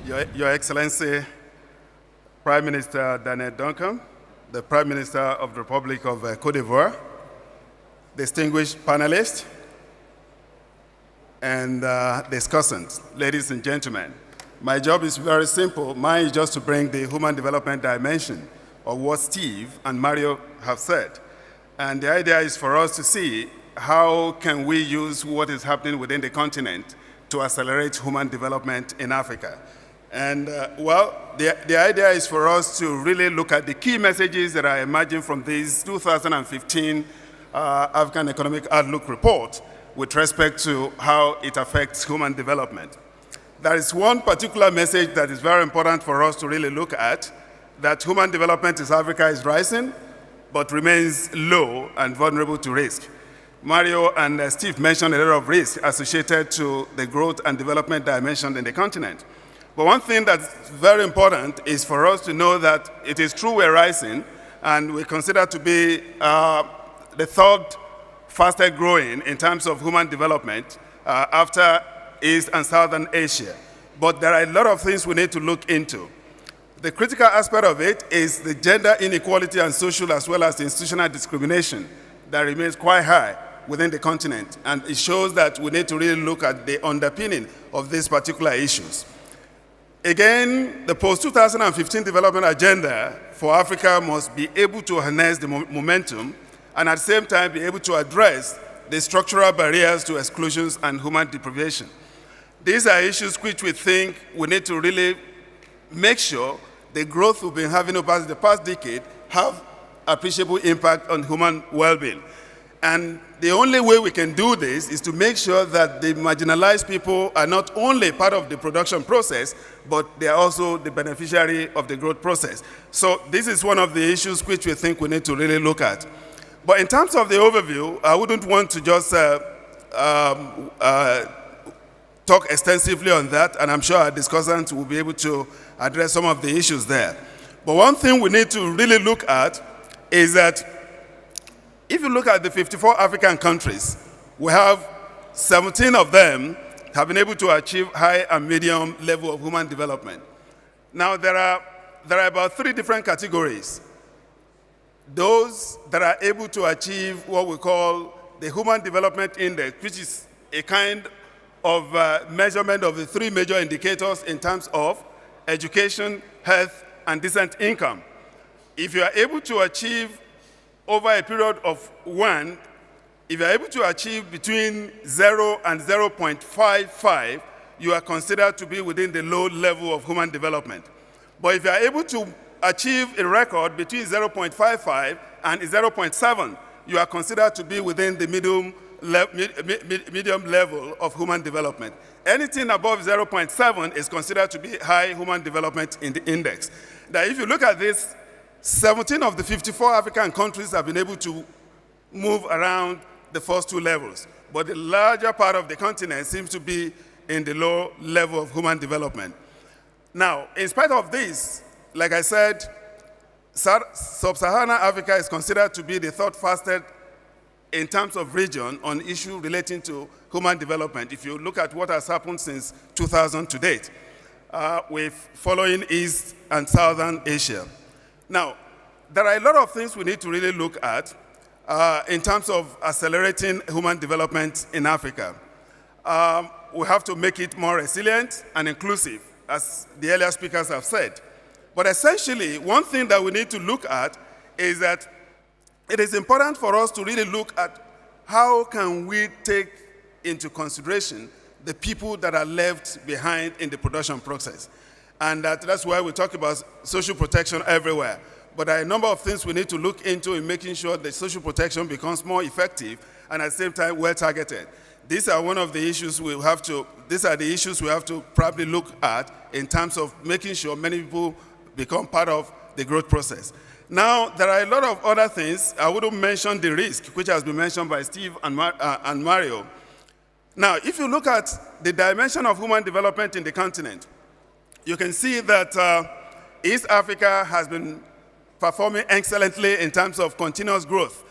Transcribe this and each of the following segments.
Your Excellency, Prime Minister Daniel Duncan, the Prime Minister of the Republic of Cote d'Ivoire, distinguished panelists, and discussants, ladies and gentlemen. My job is very simple. Mine is just to bring the human development dimension of what Steve and Mario have said. And the idea is for us to see how can we use what is happening within the continent to accelerate human development in Africa. And the idea is for us to really look at the key messages that are emerging from this 2015 African Economic Outlook report with respect to how it affects human development. There is one particular message that is very important for us to really look at, that human development in Africa is rising, but remains low and vulnerable to risk. Mario and Steve mentioned a lot of risks associated to the growth and development dimension in the continent. But one thing that's very important is for us to know that it is true we're rising, and we consider to be the third fastest growing in terms of human development after East and Southern Asia. But there are a lot of things we need to look into. The critical aspect of it is the gender inequality and social as well as the institutional discrimination that remains quite high within the continent. And it shows that we need to really look at the underpinning of these particular issues. Again, the post-2015 development agenda for Africa must be able to harness the momentum and at the same time be able to address the structural barriers to exclusions and human deprivation. These are issues which we think we need to really make sure the growth we've been having over the past decade have appreciable impact on human well-being. And the only way we can do this is to make sure that the marginalized people are not only part of the production process, but they are also the beneficiary of the growth process. So this is one of the issues which we think we need to really look at. But in terms of the overview, I wouldn't want to just talk extensively on that, and I'm sure our discussants will be able to address some of the issues there. But one thing we need to really look at is that if you look at the 54 African countries, we have 17 of them have been able to achieve high and medium level of human development. Now, there are about 3 different categories. Those that are able to achieve what we call the Human Development Index, which is a kind of measurement of the 3 major indicators in terms of education, health, and decent income. If you are able to achieve over a period of 1, if you're able to achieve between 0 and 0.55, you are considered to be within the low level of human development. But if you're able to achieve a record between 0.55 and 0.7, you are considered to be within the medium level of human development. Anything above 0.7 is considered to be high human development in the index. Now, if you look at this, 17 of the 54 African countries have been able to move around the first 2 levels, but the larger part of the continent seems to be in the low level of human development. Now, in spite of this, like I said, Sub-Saharan Africa is considered to be the 3rd fastest in terms of region on issues relating to human development, if you look at what has happened since 2000 to date, with following East and Southern Asia. Now, there are a lot of things we need to really look at in terms of accelerating human development in Africa. We have to make it more resilient and inclusive, as the earlier speakers have said. But essentially, one thing that we need to look at is that it is important for us to really look at how can we take into consideration the people that are left behind in the production process. And that's why we talk about social protection everywhere. But there are a number of things we need to look into in making sure that social protection becomes more effective and at the same time well-targeted. These are one of the issues these are the issues we have to probably look at in terms of making sure many people become part of the growth process. Now, there are a lot of other things. I wouldn't mention the risk, which has been mentioned by Steve and Mario. Now, if you look at the dimension of human development in the continent, you can see that East Africa has been performing excellently in terms of continuous growth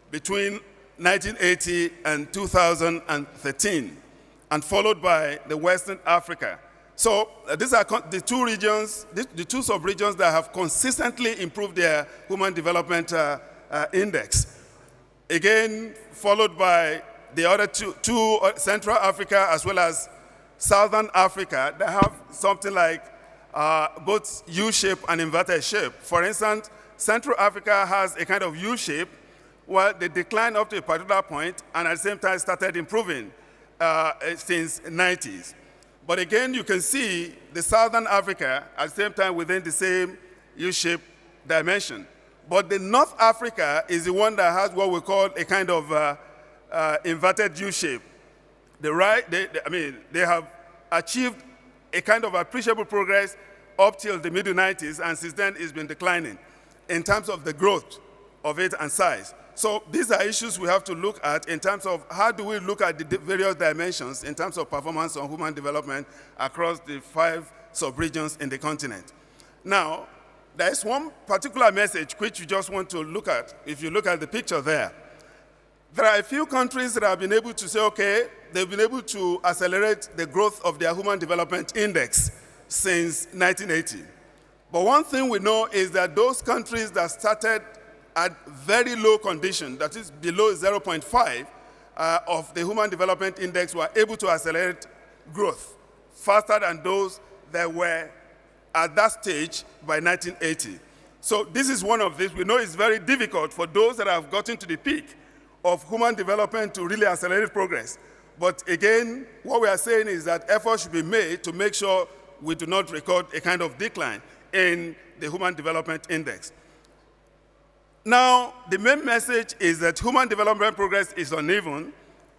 between 1980 and 2013, and followed by the Western Africa. So these are the two regions, the two sub-regions that have consistently improved their Human Development Index. Again, followed by the other two, Central Africa as well as Southern Africa, that have something like both U-shape and inverted shape. For instance, Central Africa has a kind of U-shape where they declined up to a particular point and at the same time started improving since the 90s. But again, you can see the Southern Africa at the same time within the same U-shape dimension. But the North Africa is the one that has what we call a kind of inverted U-shape. They have achieved a kind of appreciable progress up till the middle 90s, and since then it's been declining in terms of the growth of it and size. So these are issues we have to look at in terms of how do we look at the various dimensions in terms of performance on human development across the 5 sub-regions in the continent. Now, there is one particular message which you just want to look at if you look at the picture there. There are a few countries that have been able to say, okay, they've been able to accelerate the growth of their Human Development Index since 1980. But one thing we know is that those countries that started at very low condition, that is below 0.5 of the Human Development Index, were able to accelerate growth faster than those that were at that stage by 1980. So this is one of these. We know it's very difficult for those that have gotten to the peak of human development to really accelerate progress. But again, what we are saying is that effort should be made to make sure we do not record a kind of decline in the Human Development Index. Now, the main message is that human development progress is uneven,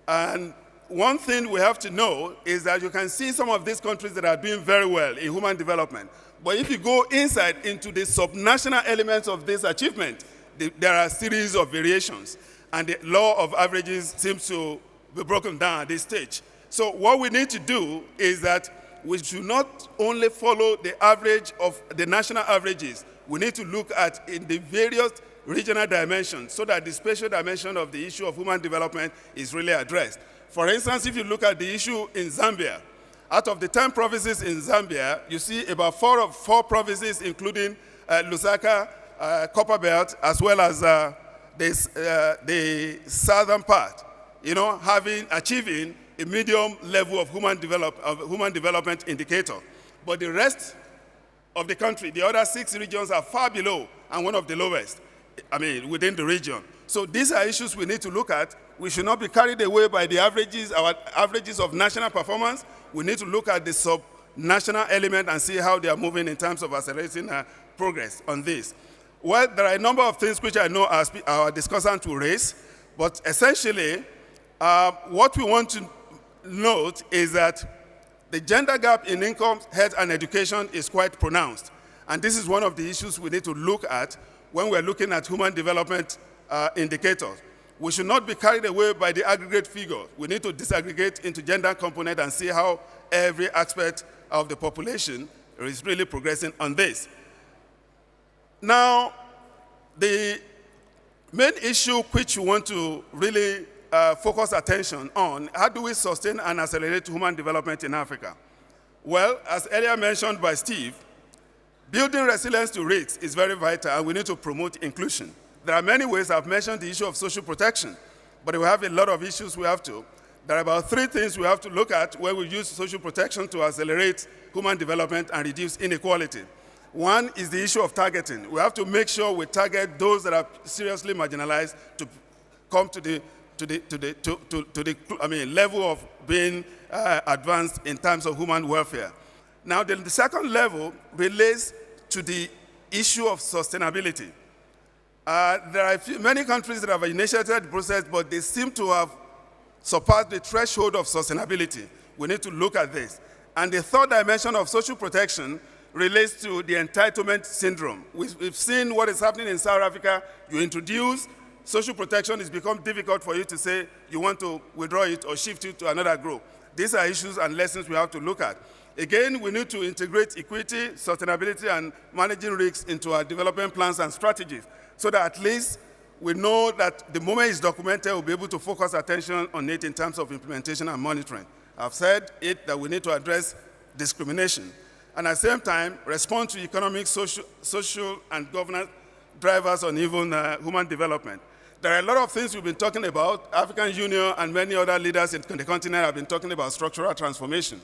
and one thing we have to know is that you can see some of these countries that are doing very well in human development, but if you go inside into the subnational elements of this achievement, there are a series of variations, and the law of averages seems to be broken down at this stage. So what we need to do is that we should not only follow the average of the national averages, we need to look at in the various regional dimensions so that the spatial dimension of the issue of human development is really addressed. For instance, if you look at the issue in Zambia, out of the 10 provinces in Zambia, you see about 4 provinces, including Lusaka, Copperbelt, as well as the southern part, achieving a medium level of human development indicator. But the rest of the country, the other 6 regions are far below and one of the lowest, within the region. So these are issues we need to look at. We should not be carried away by the averages, our averages of national performance. We need to look at the sub-national element and see how they are moving in terms of accelerating progress on this. Well, there are a number of things which I know our discussant will raise, but essentially, what we want to note is that the gender gap in income, health, and education is quite pronounced. And this is one of the issues we need to look at when we're looking at human development indicators. We should not be carried away by the aggregate figure. We need to disaggregate into gender component and see how every aspect of the population is really progressing on this. Now, the main issue which we want to really focus attention on, how do we sustain and accelerate human development in Africa? Well, as earlier mentioned by Steve, building resilience to risks is very vital, and we need to promote inclusion. There are many ways. I've mentioned the issue of social protection, but we have a lot of issues we have to. There are about 3 things we have to look at where we use social protection to accelerate human development and reduce inequality. One is the issue of targeting. We have to make sure we target those that are seriously marginalized to come to the level of being advanced in terms of human welfare. Now, the second level relates to the issue of sustainability. There are many countries that have initiated the process, but they seem to have surpassed the threshold of sustainability. We need to look at this. And the third dimension of social protection relates to the entitlement syndrome. We've seen what is happening in South Africa. You introduce social protection, it's become difficult for you to say you want to withdraw it or shift it to another group. These are issues and lessons we have to look at. Again, we need to integrate equity, sustainability, and managing risks into our development plans and strategies so that at least we know that the moment it's documented, we'll be able to focus attention on it in terms of implementation and monitoring. I've said it that we need to address discrimination, and at the same time respond to economic, social and governance drivers on even human development. There are a lot of things we've been talking about. African Union and many other leaders in the continent have been talking about structural transformation.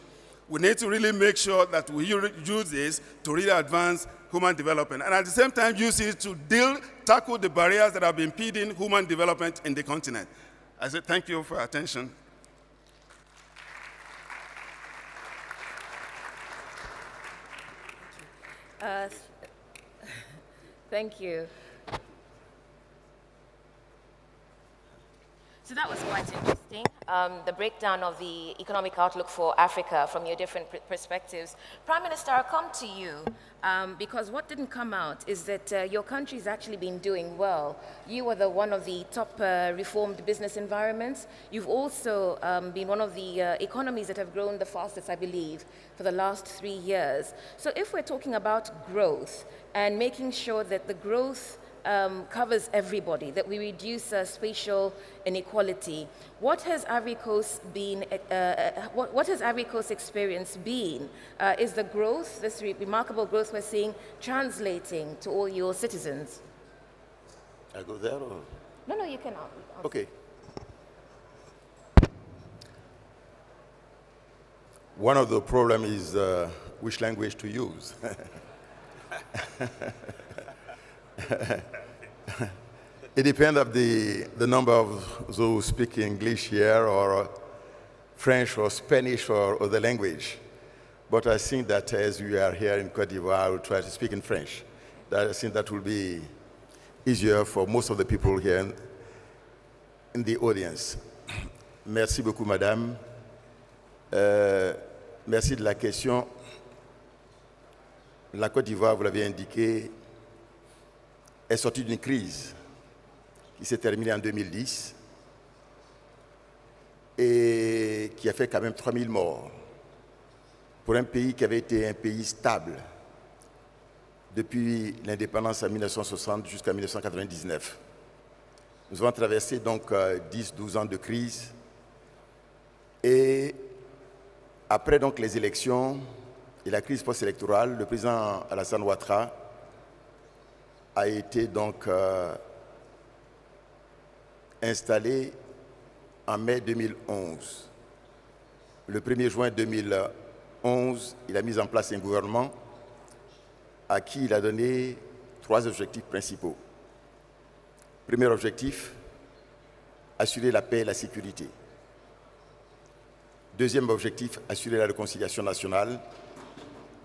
We need to really make sure that we use this to really advance human development, and at the same time use it to tackle the barriers that have been impeding human development in the continent. I say thank you for your attention. Thank you. So that was quite interesting, the breakdown of the economic outlook for Africa from your different perspectives. Prime Minister, I'll come to you, because what didn't come out is that your country's actually been doing well. You were one of the top reformed business environments. You've also been one of the economies that have grown the fastest, I believe, for the last 3 years. So if we're talking about growth and making sure that the growth covers everybody, that we reduce spatial inequality. What has Ivory Coast been? What has Ivory Coast experience been? Is the growth, this remarkable growth we're seeing, translating to all your citizens? I go there or? No, you cannot. Okay. One of the problems is which language to use. It depends on the number of those who speak English here, or French, or Spanish, or other language. But I think that as we are here in Côte d'Ivoire, I will try to speak in French. I think that will be easier for most of the people here in the audience. Merci beaucoup, madame. Merci de la question. La Côte d'Ivoire, vous l'avez indiqué, est sortie d'une crise qui s'est terminée en 2010 et qui a fait quand même 3000 morts pour un pays qui avait été un pays stable depuis l'indépendance en 1960 jusqu'à 1999. Nous avons traversé donc 10-12 ans de crise et après donc les élections et la crise post-électorale, le président Alassane Ouattara a été donc installé en mai 2011. Le 1er juin 2011, il a mis en place un gouvernement à qui il a donné 3 objectifs principaux. Premier objectif, assurer la paix et la sécurité. Deuxième objectif, assurer la réconciliation nationale.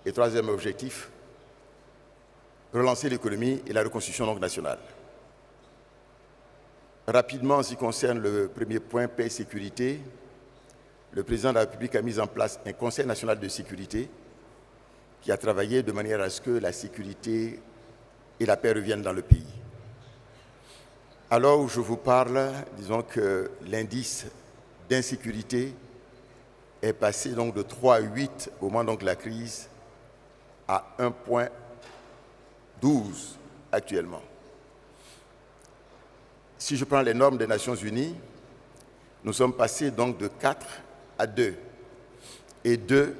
Et troisième objectif, relancer l'économie et la reconstruction donc nationale. Rapidement, en ce qui concerne le premier point, paix et sécurité, le président de la République a mis en place un Conseil national de sécurité qui a travaillé de manière à ce que la sécurité et la paix reviennent dans le pays. Alors où je vous parle, disons que l'indice d'insécurité est passé donc de 3,8 au moment donc de la crise à 1,12 actuellement. Si je prends les normes des Nations Unies, nous sommes passés donc de 4 à 2. Et 2,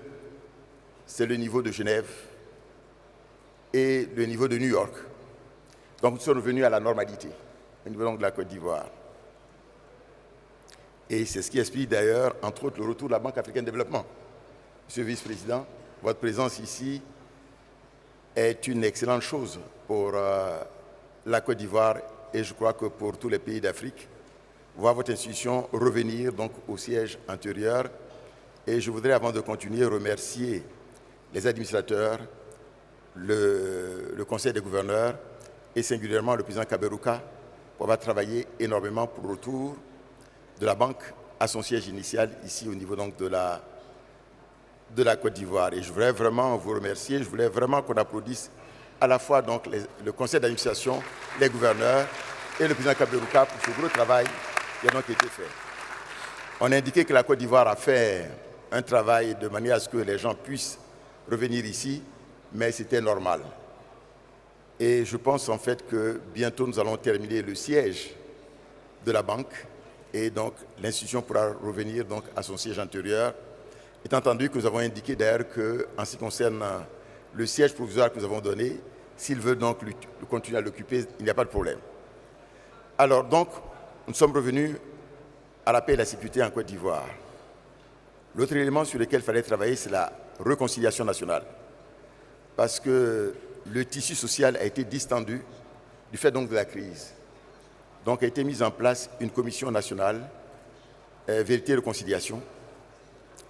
c'est le niveau de Genève et le niveau de New York. Donc nous sommes revenus à la normalité au niveau donc de la Côte d'Ivoire. Et c'est ce qui explique d'ailleurs, entre autres, le retour de la Banque africaine de développement. Monsieur le vice-président, votre présence ici est une excellente chose pour la Côte d'Ivoire et je crois que pour tous les pays d'Afrique, voir votre institution revenir donc au siège antérieur. Et je voudrais, avant de continuer, remercier les administrateurs, le Conseil des gouverneurs et singulièrement le président Kaberuka pour avoir travaillé énormément pour le retour de la banque à son siège initial ici au niveau donc de la Côte d'Ivoire. Et je voudrais vraiment vous remercier, je voulais vraiment qu'on applaudisse à la fois donc le conseil d'administration, les gouverneurs et le président Kaberuka pour ce gros travail qui a donc été fait. On a indiqué que la Côte d'Ivoire a fait un travail de manière à ce que les gens puissent revenir ici, mais c'était normal. Et je pense en fait que bientôt nous allons terminer le siège de la banque et donc l'institution pourra revenir donc à son siège antérieur Étant entendu que nous avons indiqué d'ailleurs qu'en ce qui concerne le siège provisoire que nous avons donné, s'ils veulent donc continuer à l'occuper, il n'y a pas de problème. Alors donc, nous sommes revenus à la paix et la sécurité en Côte d'Ivoire. L'autre élément sur lequel il fallait travailler, c'est la réconciliation nationale. Parce que le tissu social a été distendu du fait donc de la crise. Donc a été mise en place une commission nationale, vérité et réconciliation,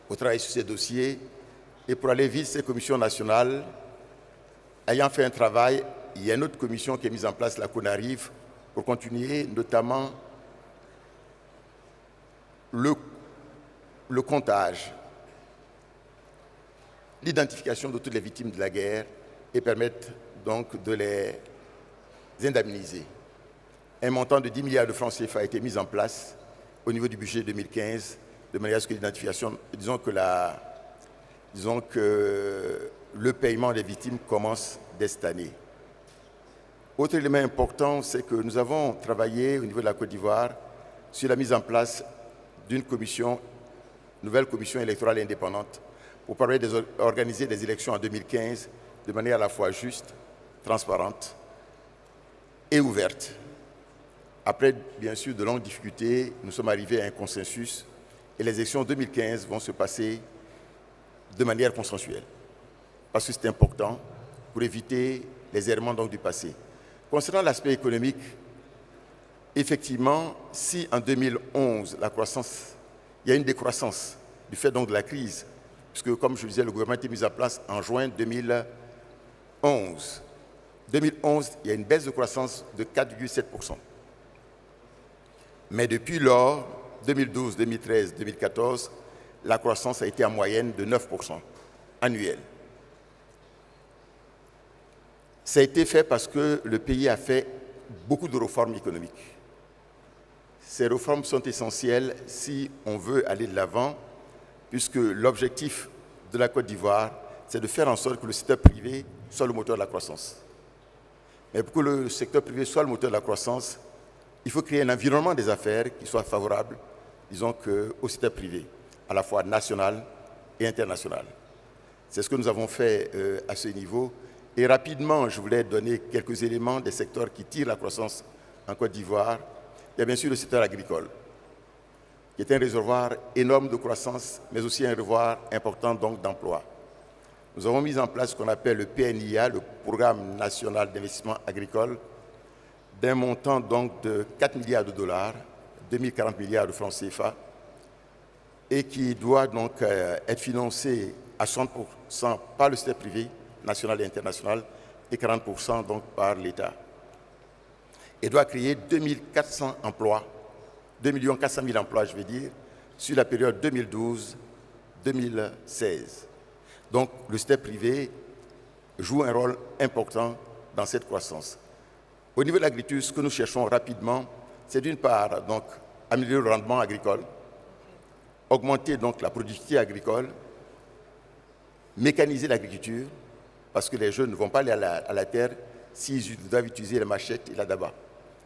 pour travailler sur ces dossiers. Et pour aller vite, cette commission nationale, ayant fait un travail, il y a une autre commission qui est mise en place, la CONARIV, pour continuer notamment le comptage, l'identification de toutes les victimes de la guerre et permettre donc de les indemniser. Un montant de 10 milliards de francs CFA a été mis en place au niveau du budget 2015, de manière à ce que l'identification, disons que le paiement des victimes commence dès cette année. Autre élément important, c'est que nous avons travaillé au niveau de la Côte d'Ivoire sur la mise en place d'une nouvelle commission électorale indépendante pour permettre d'organiser des élections en 2015 de manière à la fois juste, transparente et ouverte. Après, bien sûr, de longues difficultés, nous sommes arrivés à un consensus et les élections 2015 vont se passer de manière consensuelle. Parce que c'est important pour éviter les errements donc, du passé. Concernant l'aspect économique, effectivement, si en 2011, il y a une décroissance du fait donc de la crise, puisque comme je le disais, le gouvernement a été mis en place en juin 2011. 2011, il y a une baisse de croissance de 4,7%. Mais depuis lors, 2012, 2013, 2014, la croissance a été en moyenne de 9% annuelle. Ça a été fait parce que le pays a fait beaucoup de réformes économiques. Ces réformes sont essentielles si on veut aller de l'avant, puisque l'objectif de la Côte d'Ivoire, c'est de faire en sorte que le secteur privé soit le moteur de la croissance. Mais pour que le secteur privé soit le moteur de la croissance, il faut créer un environnement des affaires qui soit favorable, disons, au secteur privé, à la fois national et international. C'est ce que nous avons fait à ce niveau. Et rapidement, je voulais donner quelques éléments des secteurs qui tirent la croissance en Côte d'Ivoire. Il y a bien sûr le secteur agricole, qui est un réservoir énorme de croissance, mais aussi un réservoir important donc d'emploi. Nous avons mis en place ce qu'on appelle le PNIA, le Programme national d'investissement agricole, d'un montant donc de 4 milliards de dollars, 2040 milliards de francs CFA, et qui doit donc être financé à 60% par le secteur privé, national et international, et 40% donc par l'État. Et doit créer 2400 emplois, 2 400 000 emplois, je vais dire, sur la période 2012-2016. Donc, le secteur privé joue un rôle important dans cette croissance. Au niveau de l'agriculture, ce que nous cherchons rapidement, c'est d'une part, donc, améliorer le rendement agricole, augmenter donc la productivité agricole, mécaniser l'agriculture, parce que les jeunes ne vont pas aller à la terre s'ils doivent utiliser la machette et la daba.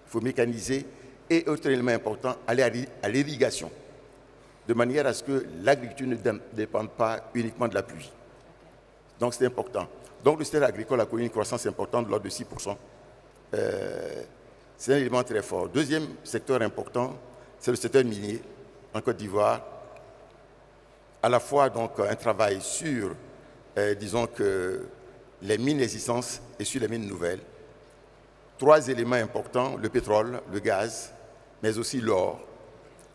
Il faut mécaniser et, autre élément important, aller à l'irrigation, de manière à ce que l'agriculture ne dépende pas uniquement de la pluie. Donc c'est important. Donc le secteur agricole a connu une croissance importante de l'ordre de 6%. C'est un élément très fort. Deuxième secteur important, c'est le secteur minier en Côte d'Ivoire. À la fois donc un travail sur, disons que les mines existantes et sur les mines nouvelles. 3 éléments importants, le pétrole, le gaz, mais aussi l'or.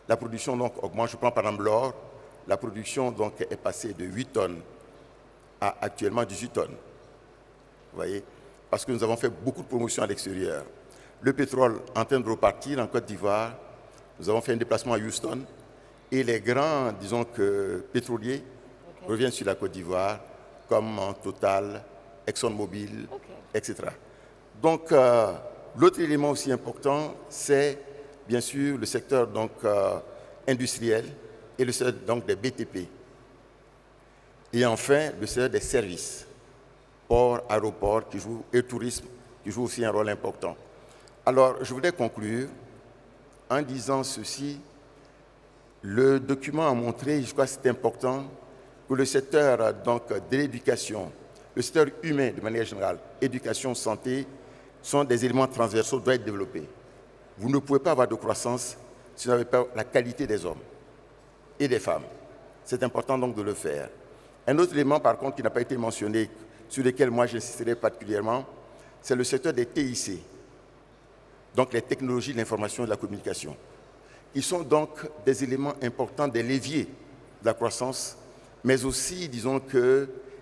La production donc augmente. Je prends par exemple l'or. La production donc est passée de 8 tonnes à actuellement 18 tonnes. Vous voyez, parce que nous avons fait beaucoup de promotions à l'extérieur. Le pétrole en train de repartir en Côte d'Ivoire. Nous avons fait un déplacement à Houston et les grands, disons que pétroliers reviennent sur la Côte d'Ivoire, comme Total, ExxonMobil, etc. Donc, l'autre élément aussi important, c'est bien sûr le secteur donc, industriel et le secteur donc, des BTP. Et enfin, le secteur des services, ports, aéroports et tourisme, qui joue aussi un rôle important. Alors, je voudrais conclure en disant ceci. Le document a montré, je crois que c'est important, que le secteur donc, de l'éducation, le secteur humain de manière générale, éducation, santé, sont des éléments transversaux, doivent être développés. Vous ne pouvez pas avoir de croissance si vous n'avez pas la qualité des hommes et des femmes. C'est important donc de le faire. Un autre élément, par contre, qui n'a pas été mentionné, sur lequel moi j'insisterai particulièrement, c'est le secteur des TIC, donc les technologies de l'information et de la communication. Ils sont donc des éléments importants, des leviers de la croissance, mais aussi, disons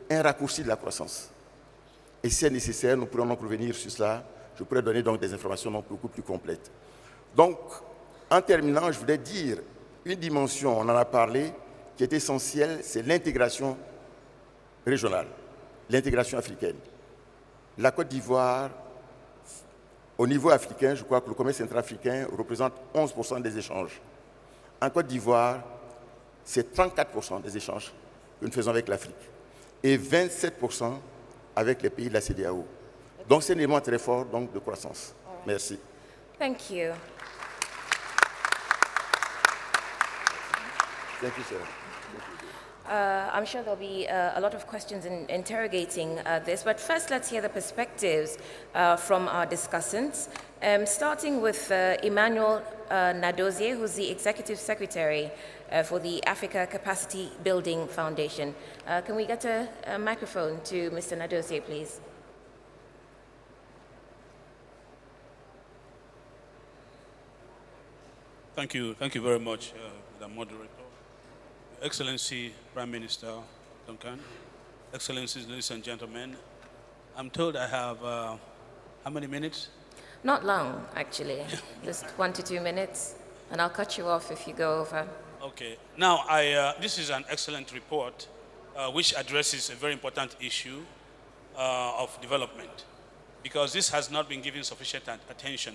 un raccourci de la croissance. Et si c'est nécessaire, nous pourrons donc revenir sur cela. Je pourrais donner donc des informations donc beaucoup plus complètes. Donc, en terminant, je voulais dire une dimension, on en a parlé, qui est essentielle, c'est l'intégration régionale, l'intégration africaine. La Côte d'Ivoire, au niveau africain, je crois que le commerce intra-africain représente 11% des échanges. En Côte d'Ivoire, c'est 34% des échanges que nous faisons avec l'Afrique et 27% avec les pays de la CEDEAO. Donc c'est un élément très fort donc, de croissance. Merci. Thank you. Thank you, sir. I'm sure there'll be a lot of questions in interrogating this, but first let's hear the perspectives from our discussants, starting with Emmanuel Nadozie, who's the Executive Secretary for the Africa Capacity Building Foundation. Can we get a microphone to Mr. Nadozie, please? Thank you very much, Madam Moderator. Excellency Prime Minister Duncan, Excellencies, ladies and gentlemen, I'm told I have how many minutes? Not long, actually, just 1 to 2 minutes, and I'll cut you off if you go over. Okay. Now, this is an excellent report which addresses a very important issue of development, because this has not been given sufficient attention.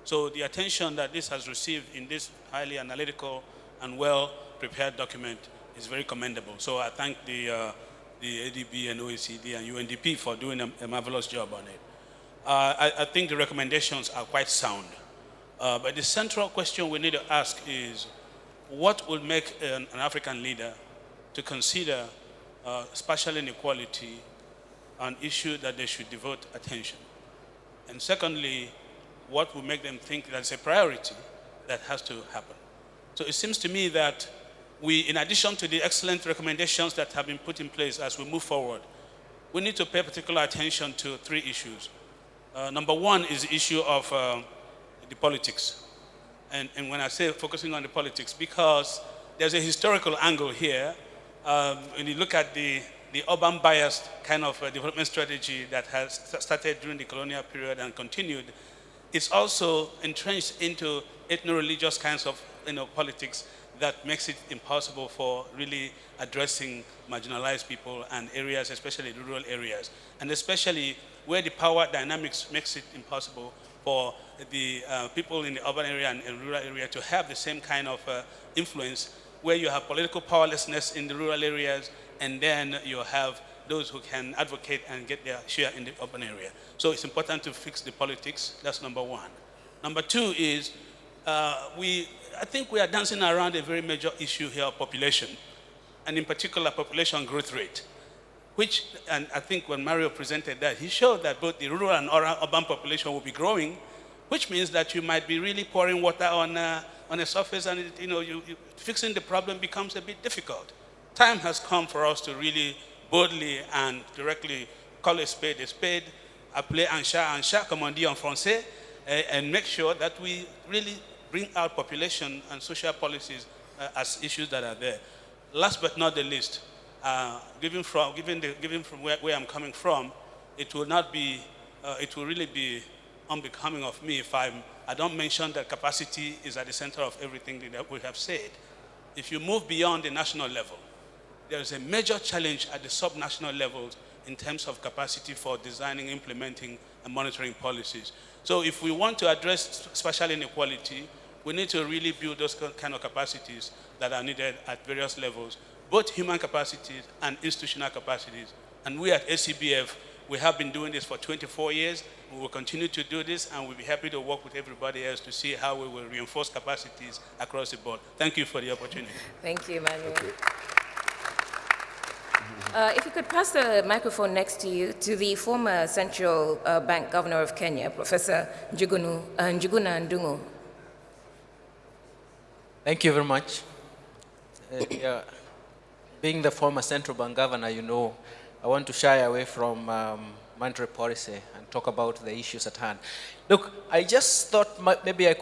So the attention that this has received in this highly analytical and well-prepared document is very commendable. So I thank the ADB and OECD and UNDP for doing a marvelous job on it. I think the recommendations are quite sound. But the central question we need to ask is, what will make an African leader to consider spatial inequality an issue that they should devote attention? And secondly, what will make them think that's a priority that has to happen? So it seems to me that we, in addition to the excellent recommendations that have been put in place as we move forward, we need to pay particular attention to 3 issues. Number one is the issue of the politics. And when I say focusing on the politics, because there's a historical angle here. When you look at the urban biased kind of development strategy that has started during the colonial period and continued, it's also entrenched into ethno-religious kinds of politics that makes it impossible for really addressing marginalized people and areas, especially rural areas, and especially where the power dynamics makes it impossible for the people in the urban area and rural area to have the same kind of influence, where you have political powerlessness in the rural areas, and then you have those who can advocate and get their share in the urban area. So it's important to fix the politics. That's number one. Number two is, I think we are dancing around a very major issue here of population, and in particular population growth rate, which, and I think when Mario presented that, he showed that both the rural and urban population will be growing, which means that you might be really pouring water on a surface, and fixing the problem becomes a bit difficult. Time has come for us to really boldly and directly call a spade, appeler un chat, comme on dit en français, and make sure that we really bring out population and social policies as issues that are there. Last but not the least, given from where I'm coming from, it will really be unbecoming of me if I don't mention that capacity is at the center of everything that we have said. If you move beyond the national level, there is a major challenge at the sub-national levels in terms of capacity for designing, implementing, and monitoring policies. So if we want to address spatial inequality, we need to really build those kind of capacities that are needed at various levels, both human capacities and institutional capacities. And we at ACBF, we have been doing this for 24 years. We will continue to do this, and we'll be happy to work with everybody else to see how we will reinforce capacities across the board. Thank you for the opportunity. Thank you, Emmanuel. Okay. If you could pass the microphone next to you to the former Central Bank Governor of Kenya, Professor Njuguna Ndung'u. Thank you very much. Yeah, being the former Central Bank Governor, you know, I want to shy away from monetary policy and talk about the issues at hand. Look, I just thought maybe I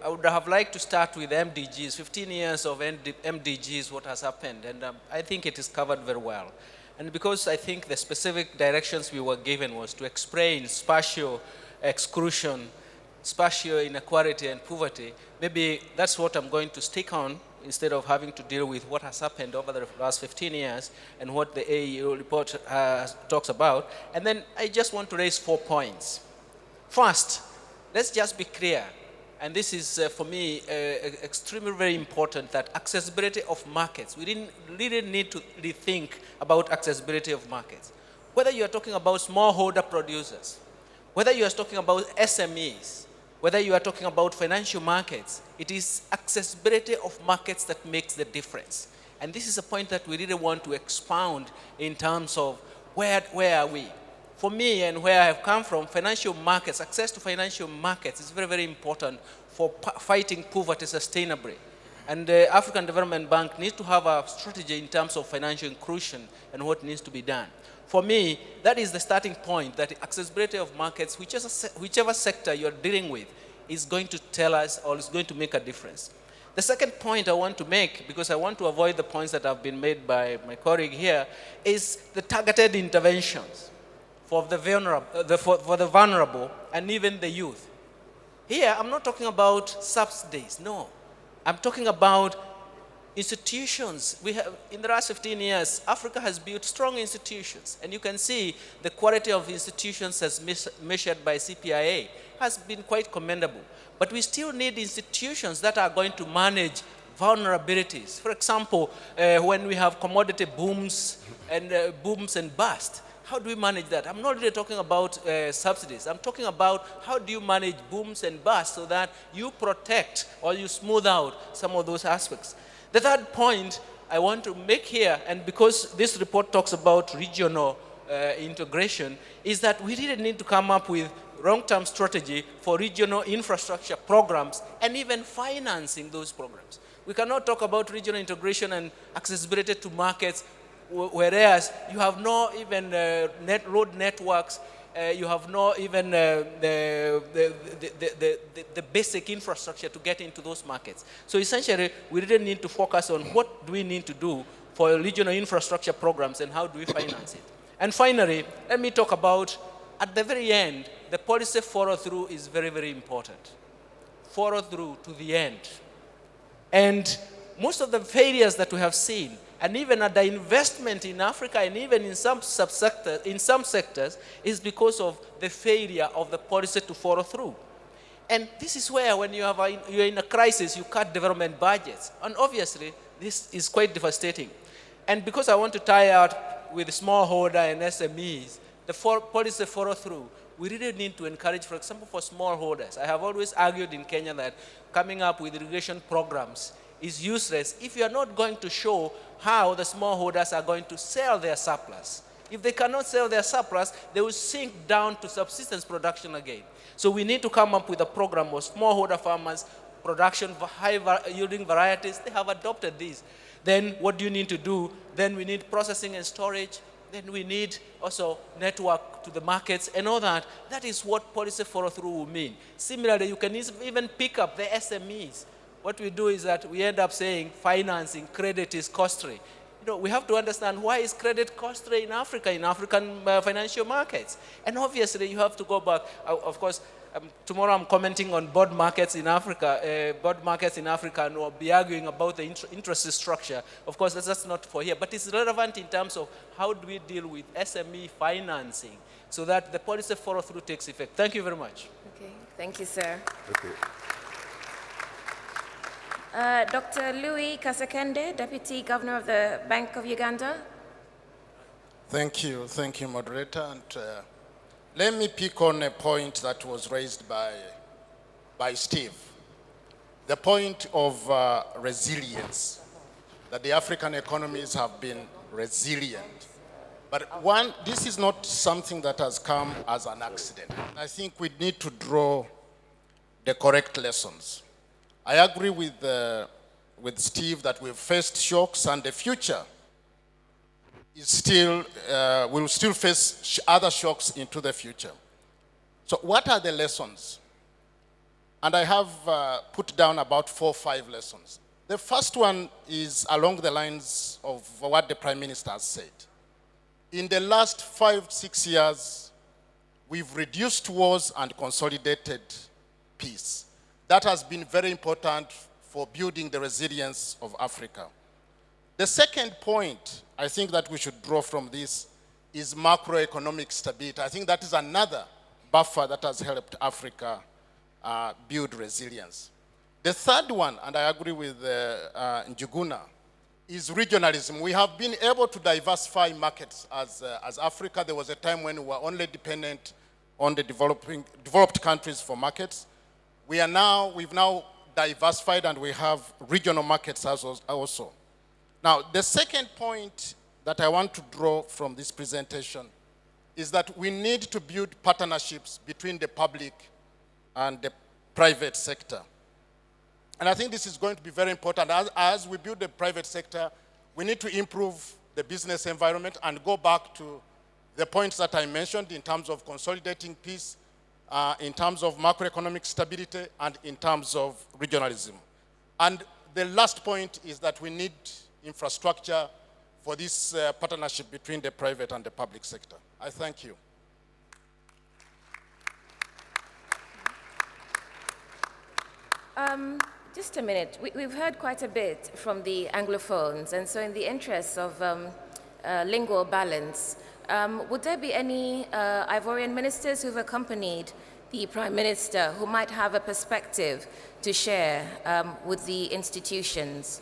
would have liked to start with MDGs, 15 years of MDGs, what has happened, and I think it is covered very well. And because I think the specific directions we were given was to explain spatial exclusion, spatial inequality and poverty, maybe that's what I'm going to stick on instead of having to deal with what has happened over the last 15 years and what the AEO report talks about. And then I just want to raise 4 points. First, let's just be clear, and this is for me extremely very important, that accessibility of markets, we really need to rethink about accessibility of markets. Whether you are talking about smallholder producers, whether you are talking about SMEs, whether you are talking about financial markets, it is accessibility of markets that makes the difference. And this is a point that we really want to expound in terms of where are we? For me and where I have come from, financial markets, access to financial markets is very, very important for fighting poverty sustainably. And the African Development Bank needs to have a strategy in terms of financial inclusion and what needs to be done. For me, that is the starting point, that accessibility of markets, whichever sector you're dealing with, is going to tell us or is going to make a difference. The second point I want to make, because I want to avoid the points that have been made by my colleague here, is the targeted interventions for the vulnerable and even the youth. Here, I'm not talking about subsidies, no. I'm talking about institutions. We have, in the last 15 years, Africa has built strong institutions, and you can see the quality of institutions as measured by CPIA has been quite commendable. But we still need institutions that are going to manage vulnerabilities. For example, when we have commodity booms and bust, how do we manage that? I'm not really talking about subsidies. I'm talking about how do you manage booms and busts so that you protect or you smooth out some of those aspects. The third point I want to make here, and because this report talks about regional integration, is that we really need to come up with long-term strategy for regional infrastructure programs and even financing those programs. We cannot talk about regional integration and accessibility to markets, whereas you have no even road networks, you have no even the basic infrastructure to get into those markets. So essentially, we really need to focus on what do we need to do for regional infrastructure programs and how do we finance it. And finally, let me talk about, at the very end, the policy follow-through is very, very important. Follow-through to the end. And most of the failures that we have seen, and even at the investment in Africa and even in some subsectors, in some sectors, is because of the failure of the policy to follow through. And this is where, when you're in a crisis, you cut development budgets. And obviously, this is quite devastating. And because I want to tie out with smallholder and SMEs, the policy follow through, we really need to encourage, for example, for smallholders. I have always argued in Kenya that coming up with irrigation programs is useless if you are not going to show how the smallholders are going to sell their surplus. If they cannot sell their surplus, they will sink down to subsistence production again. So we need to come up with a program of smallholder farmers, production for high-yielding varieties. They have adopted these. Then what do you need to do? Then we need processing and storage. Then we need also network to the markets and all that. That is what policy follow-through will mean. Similarly, you can even pick up the SMEs. What we do is that we end up saying financing, credit is costly. You know, we have to understand, why is credit costly in Africa, in African financial markets? And obviously, you have to go back. Of course, tomorrow I'm commenting on bond markets in Africa, and we'll be arguing about the interest structure. Of course, that's not for here, but it's relevant in terms of how do we deal with SME financing so that the policy follow-through takes effect. Thank you very much. Okay, thank you, sir. Okay. Dr. Louis Kasekende, Deputy Governor of the Bank of Uganda. Thank you, moderator. And let me pick on a point that was raised by Steve. The point of resilience, that the African economies have been resilient But one, this is not something that has come as an accident. I think we need to draw the correct lessons. I agree with Steve that we've faced shocks, and the future is still, will still face other shocks into the future. So what are the lessons? And I have put down about 4 or 5 lessons. The first one is along the lines of what the Prime Minister has said. In the last 5, 6 years, we've reduced wars and consolidated peace. That has been very important for building the resilience of Africa. The second point I think that we should draw from this is macroeconomic stability. I think that is another buffer that has helped Africa build resilience. The third one, and I agree with Njuguna, is regionalism. We have been able to diversify markets as Africa. There was a time when we were only dependent on the developed countries for markets. We've now diversified, and we have regional markets also. Now, the second point that I want to draw from this presentation is that we need to build partnerships between the public and the private sector. And I think this is going to be very important. As we build the private sector, we need to improve the business environment and go back to the points that I mentioned in terms of consolidating peace, in terms of macroeconomic stability, and in terms of regionalism. And the last point is that we need infrastructure for this partnership between the private and the public sector. I thank you. Just a minute. We've heard quite a bit from the Anglophones, and so in the interests of lingual balance, would there be any Ivorian ministers who've accompanied the Prime Minister who might have a perspective to share with the institutions?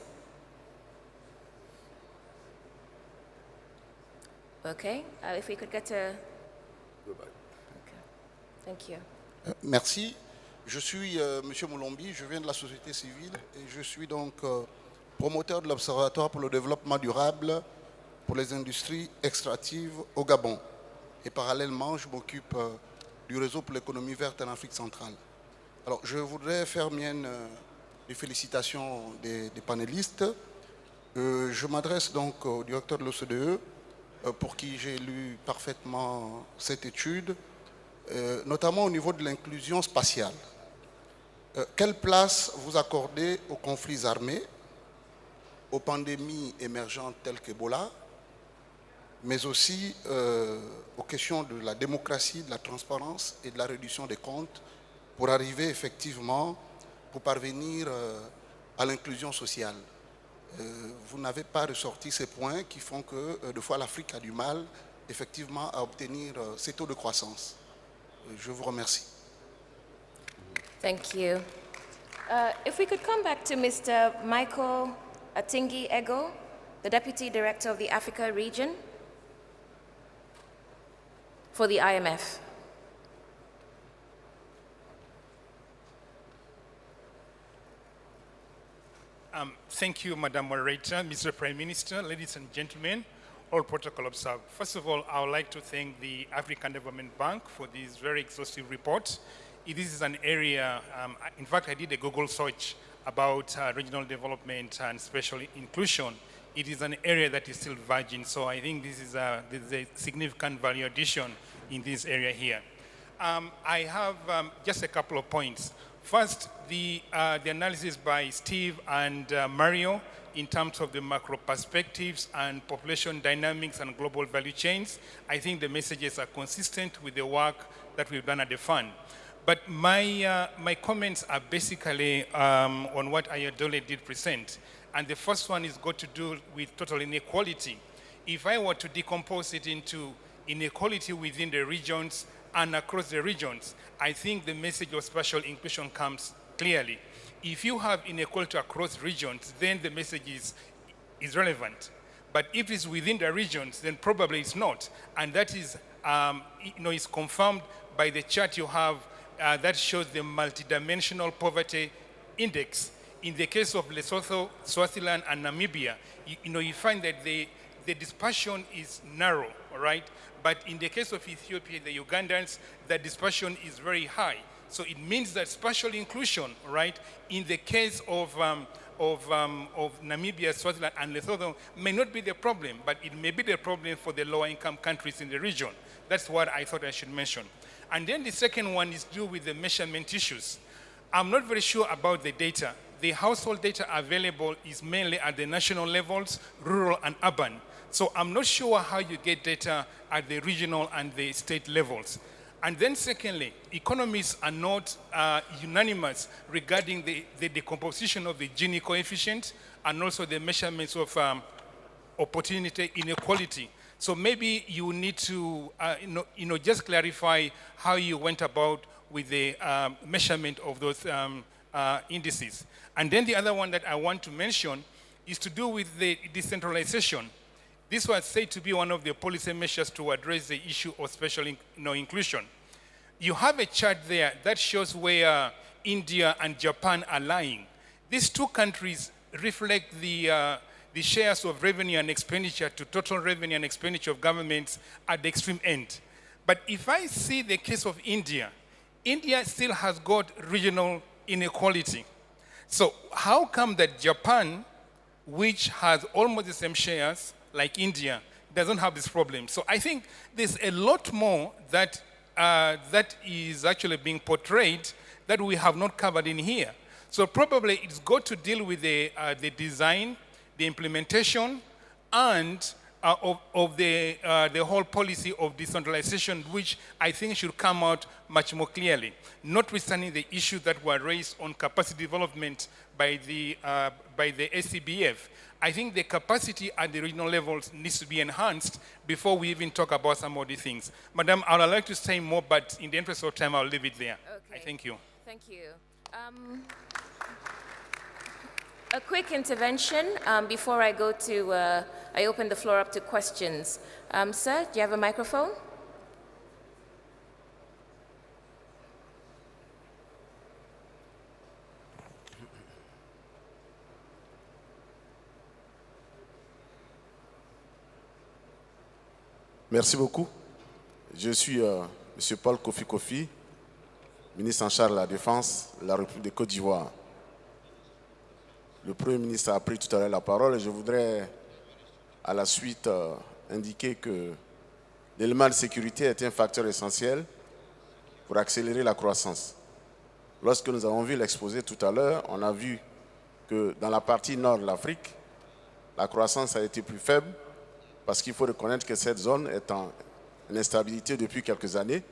Okay, if we could get a... Okay. Thank you. Merci. Je suis M. Moulombi, je viens de la société civile et je suis donc promoteur de l'Observatoire pour le développement durable pour les industries extractives au Gabon. Et parallèlement, je m'occupe du réseau pour l'économie verte en Afrique centrale. Alors, je voudrais faire mienne les félicitations des panélistes. Je m'adresse donc au directeur de l'OCDE, pour qui j'ai lu parfaitement cette étude, notamment au niveau de l'inclusion spatiale. Quelle place vous accordez aux conflits armés, aux pandémies émergentes telles qu'Ebola, mais aussi aux questions de la démocratie, de la transparence et de la réduction des comptes pour arriver effectivement, pour parvenir à l'inclusion sociale? Vous n'avez pas ressorti ces points qui font que, de fois, l'Afrique a du mal, effectivement, à obtenir ces taux de croissance. Je vous remercie. Thank you. If we could come back to Mr. Michael Atingi Ego, the Deputy Director of the Africa region for the IMF. Thank you, Madam Moderator, Mr. Prime Minister, ladies and gentlemen, all protocol observed. First of all, I would like to thank the African Development Bank for this very exhaustive report. This is an area, in fact, I did a Google search about regional development and special inclusion. It is an area that is still virgin, so I think this is a significant value addition in this area here. I have just a couple of points. First, the analysis by Steve and Mario in terms of the macro perspectives and population dynamics and global value chains. I think the messages are consistent with the work that we've done at the fund. But my comments are basically on what Ayodele did present. And the first one is got to do with total inequality. If I were to decompose it into inequality within the regions and across the regions, I think the message of spatial inclusion comes clearly. If you have inequality across regions, then the message is relevant. But if it's within the regions, then probably it's not. And that is, is confirmed by the chart you have that shows the multidimensional poverty index. In the case of Lesotho, Swaziland, and Namibia, you find that the the dispersion is narrow, all right? But in the case of Ethiopia, the Ugandans, the dispersion is very high. So it means that spatial inclusion, right, in the case of Namibia, Swaziland, and Lesotho may not be the problem, but it may be the problem for the lower income countries in the region. That's what I thought I should mention. And then the second one is due with the measurement issues. I'm not very sure about the data. The household data available is mainly at the national levels, rural and urban. So I'm not sure how you get data at the regional and the state levels. And then secondly, economists are not unanimous regarding the decomposition of the Gini coefficient and also the measurements of opportunity inequality. So maybe you need to just clarify how you went about with the measurement of those indices. And then the other one that I want to mention is to do with the decentralization. This was said to be one of the policy measures to address the issue of special inclusion. You have a chart there that shows where India and Japan are lying. These two countries reflect the shares of revenue and expenditure to total revenue and expenditure of governments at the extreme end. But if I see the case of India, India still has got regional inequality. So how come that Japan, which has almost the same shares like India, doesn't have this problem? So I think there's a lot more that that is actually being portrayed that we have not covered in here. So probably it's got to deal with the design, the implementation, and of the whole policy of decentralization, which I think should come out much more clearly, notwithstanding the issues that were raised on capacity development by the ACBF. I think the capacity at the regional levels needs to be enhanced before we even talk about some of these things. Madam, I would like to say more, but in the interest of time, I'll leave it there. Okay. I thank you. Thank you. A quick intervention before I go to, I open the floor up to questions. Sir, do you have a microphone? Merci beaucoup. Je suis M. Paul Kofi Kofi, ministre en charge de la Défense de la République de Côte d'Ivoire. Le Premier ministre a pris tout à l'heure la parole et je voudrais à la suite indiquer que l'élément de sécurité est un facteur essentiel pour accélérer la croissance. Lorsque nous avons vu l'exposé tout à l'heure, on a vu que dans la partie nord de l'Afrique, la croissance a été plus faible parce qu'il faut reconnaître que cette zone est en instabilité depuis quelques années,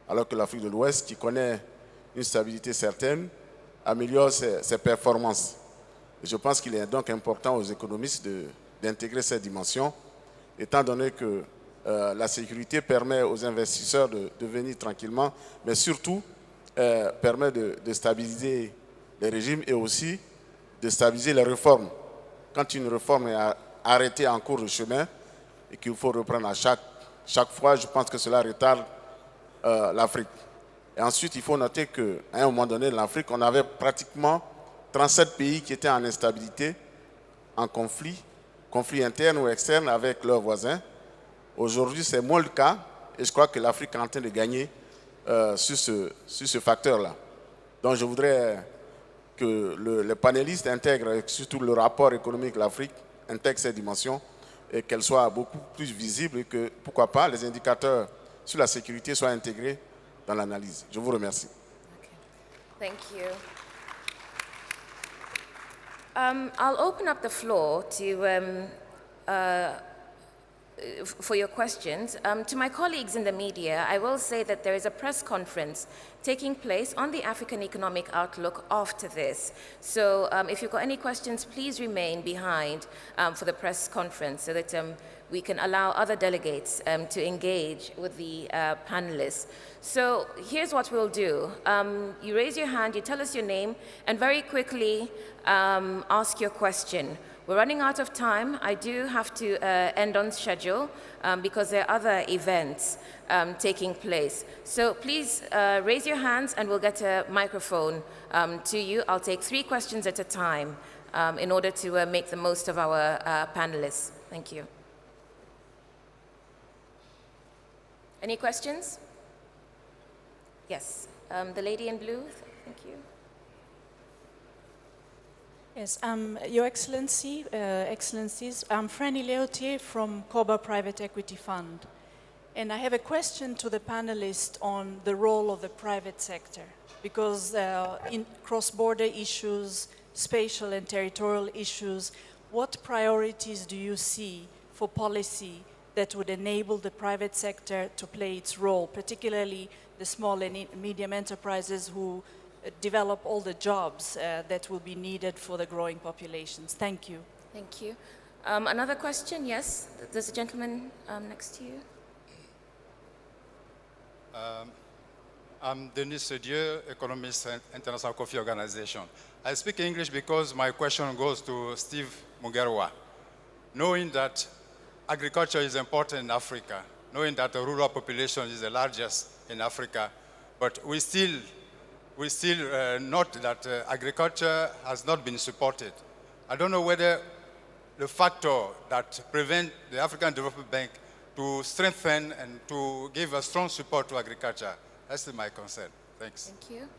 alors que l'Afrique de l'Ouest, qui connaît une stabilité certaine, améliore ses performances. Et je pense qu'il est donc important aux économistes d'intégrer cette dimension, étant donné que la sécurité permet aux investisseurs de venir tranquillement, mais surtout permet de stabiliser les régimes et aussi de stabiliser les réformes. Quand une réforme est arrêtée en cours de chemin et qu'il faut reprendre à chaque fois, je pense que cela retarde l'Afrique. Et ensuite, il faut noter qu'à un moment donné, dans l'Afrique, on avait pratiquement 37 pays qui étaient en instabilité, en conflit interne ou externe avec leurs voisins. Aujourd'hui, c'est moins le cas et je crois que l'Afrique est en train de gagner sur ce facteur-là. Donc, je voudrais que les panélistes intègrent, surtout le rapport économique de l'Afrique, intègre cette dimension et qu'elle soit beaucoup plus visible et que, pourquoi pas, les indicateurs sur la sécurité soient intégrés dans l'analyse. Je vous remercie. Okay. Thank you. I'll open up the floor to, for your questions. To my colleagues in the media, I will say that there is a press conference taking place on the African Economic Outlook after this. So if you've got any questions, please remain behind for the press conference so that we can allow other delegates to engage with the panelists. So here's what we'll do. You raise your hand, you tell us your name, and very quickly ask your question. We're running out of time. I do have to end on schedule because there are other events taking place. So please raise your hands and we'll get a microphone to you. I'll take 3 questions at a time in order to make the most of our panelists. Thank you. Any questions? Yes, the lady in blue, thank you. Yes, Your Excellency, Excellencies, I'm Franny Leotier from COBA Private Equity Fund. And I have a question to the panelists on the role of the private sector, because in cross-border issues, spatial and territorial issues, what priorities do you see for policy that would enable the private sector to play its role, particularly the small and medium enterprises who develop all the jobs that will be needed for the growing populations? Thank you. Thank you. Another question, yes? There's a gentleman next to you. I'm Denis Sedieu, economist at International Coffee Organization. I speak English because my question goes to Steve Mugerwa. Knowing that agriculture is important in Africa, knowing that the rural population is the largest in Africa, but we still note that agriculture has not been supported. I don't know whether the factor that prevents the African Development Bank to strengthen and to give a strong support to agriculture. That's my concern. Thanks. Thank you.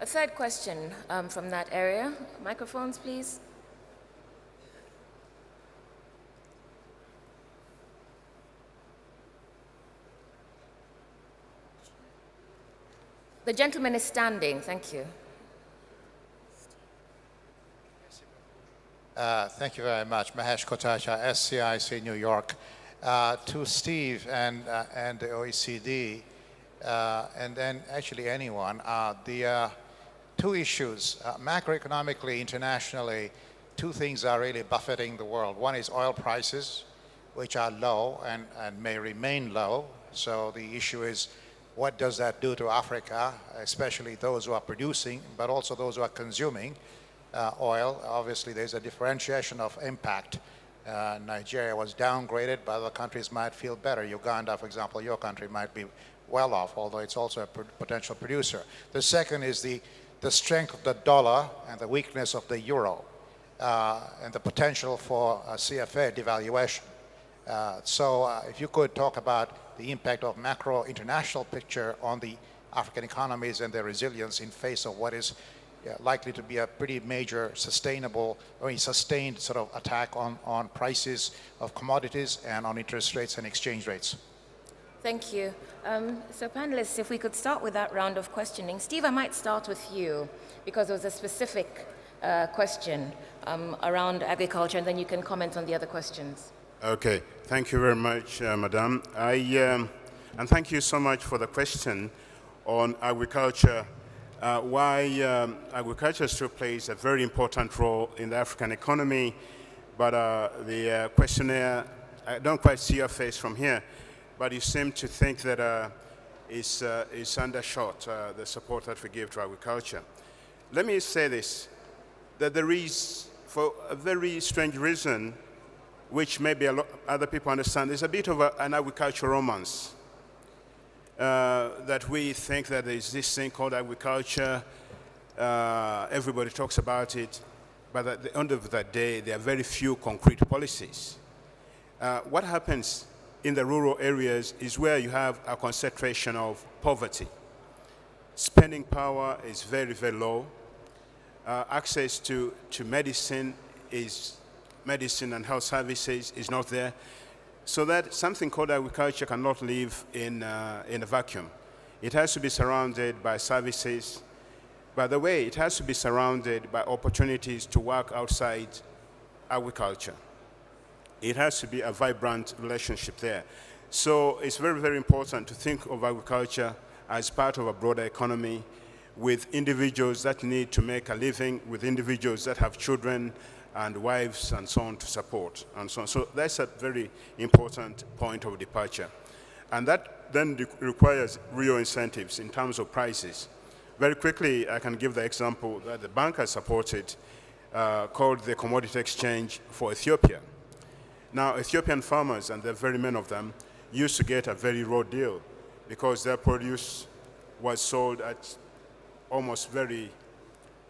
A third question from that area. Microphones, please. The gentleman is standing. Thank you. Thank you very much. Mahesh Kotacha, SCIC, New York. To Steve and the OECD, and then actually anyone, the two issues, macroeconomically, internationally, two things are really buffeting the world. One is oil prices, which are low and may remain low. So the issue is, what does that do to Africa, especially those who are producing, but also those who are consuming oil? Obviously, there's a differentiation of impact. Nigeria was downgraded, but other countries might feel better. Uganda, for example, your country might be well off, although it's also a potential producer. The second is the strength of the dollar and the weakness of the euro, and the potential for CFA devaluation. So if you could talk about the impact of macro international picture on the African economies and their resilience in face of what is likely to be a pretty major sustained sort of attack on prices of commodities and on interest rates and exchange rates. Thank you. So panelists, if we could start with that round of questioning. Steve, I might start with you because there was a specific question around agriculture, and then you can comment on the other questions. Okay, thank you very much, Madam. And thank you so much for the question on agriculture. Why agriculture still plays a very important role in the African economy, but the questionnaire, I don't quite see your face from here, but you seem to think that it's undershot, the support that we give to agriculture. Let me say this, that there is, for a very strange reason, which maybe other people understand, there's a bit of an agricultural romance. That we think that there's this thing called agriculture, everybody talks about it, but at the end of the day, there are very few concrete policies. What happens in the rural areas is where you have a concentration of poverty. Spending power is very, very low. Access to medicine and health services is not there. So that something called agriculture cannot live in a vacuum. It has to be surrounded by services. By the way, it has to be surrounded by opportunities to work outside agriculture. It has to be a vibrant relationship there. So it's very, very important to think of agriculture as part of a broader economy with individuals that need to make a living, with individuals that have children and wives and so on to support and so on. So that's a very important point of departure. And that then requires real incentives in terms of prices. Very quickly, I can give the example that the bank has supported called the Commodity Exchange for Ethiopia. Now, Ethiopian farmers, and there are very many of them, used to get a very raw deal because their produce was sold at almost very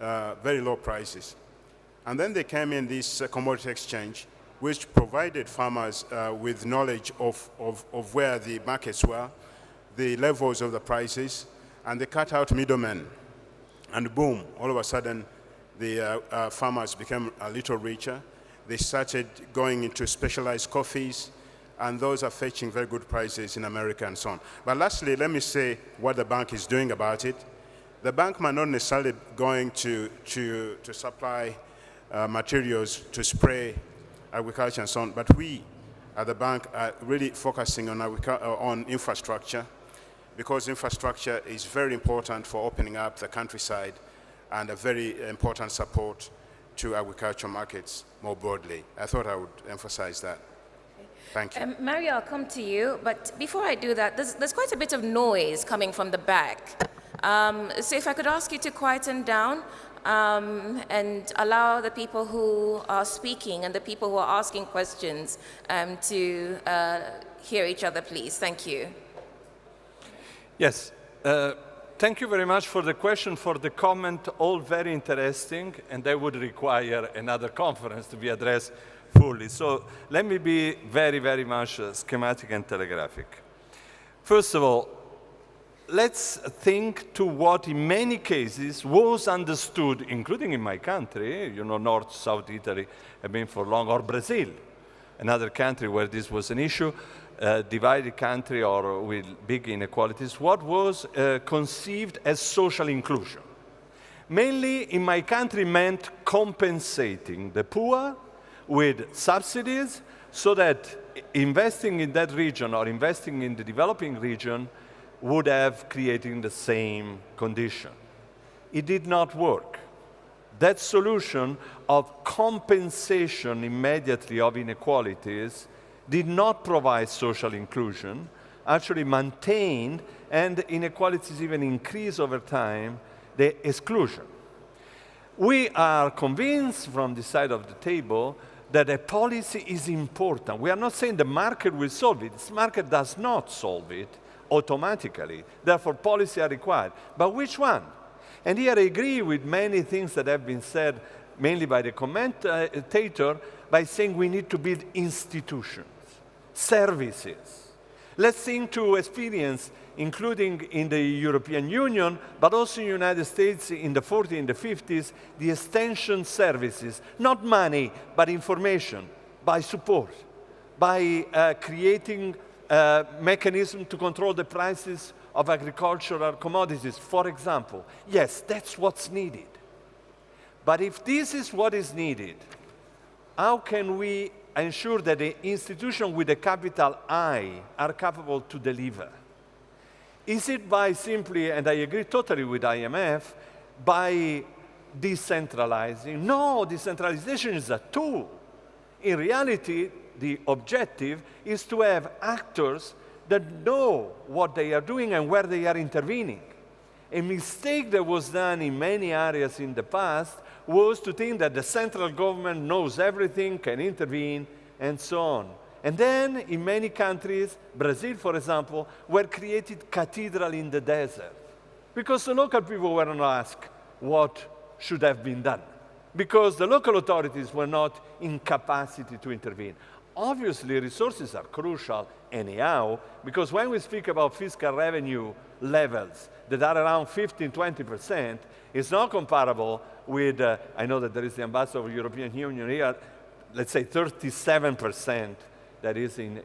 low prices. And then they came in this commodity exchange, which provided farmers with knowledge of where the markets were. the levels of the prices, and they cut out middlemen. And boom, all of a sudden, the farmers became a little richer. They started going into specialized coffees, and those are fetching very good prices in America and so on. But lastly, let me say what the bank is doing about it. The bank might not necessarily going to supply materials to spray agriculture and so on, but we at the bank are really focusing on infrastructure, because infrastructure is very important for opening up the countryside and a very important support to agriculture markets more broadly. I thought I would emphasize that. Thank you. Mario, I'll come to you, but before I do that, there's quite a bit of noise coming from the back. So if I could ask you to quieten down and allow the people who are speaking and the people who are asking questions to hear each other, please. Thank you. Yes. Thank you very much for the question, for the comment, all very interesting, and that would require another conference to be addressed fully. So let me be very, very much schematic and telegraphic. First of all, let's think to what in many cases was understood, including in my country, you know, North, South Italy have been for long, or Brazil, another country where this was an issue, divided country or with big inequalities, what was conceived as social inclusion. Mainly in my country meant compensating the poor with subsidies so that investing in that region or investing in the developing region would have created the same condition. It did not work. That solution of compensation immediately of inequalities did not provide social inclusion, actually maintained, and inequalities even increase over time, the exclusion. We are convinced from this side of the table that a policy is important. We are not saying the market will solve it. This market does not solve it automatically. Therefore, policy are required. But which one? And here I agree with many things that have been said, mainly by the commentator, by saying we need to build institutions, services. Let's think to experience, including in the European Union, but also in the United States in the 40s and the 50s, the extension services, not money, but information, by support, by creating mechanism to control the prices of agricultural commodities, for example. Yes, that's what's needed. But if this is what is needed, how can we ensure that the institutions with a capital I are capable to deliver? Is it by simply, and I agree totally with IMF, by decentralizing? No, decentralization is a tool. In reality, the objective is to have actors that know what they are doing and where they are intervening. A mistake that was done in many areas in the past was to think that the central government knows everything, can intervene, and so on. And then, in many countries, Brazil, for example, were created cathedrals in the desert because the local people were not asked what should have been done, because the local authorities were not in capacity to intervene. Obviously, resources are crucial anyhow, because when we speak about fiscal revenue levels that are around 15–20%, it's not comparable with, I know that there is the ambassador of the European Union here, let's say 37% that is in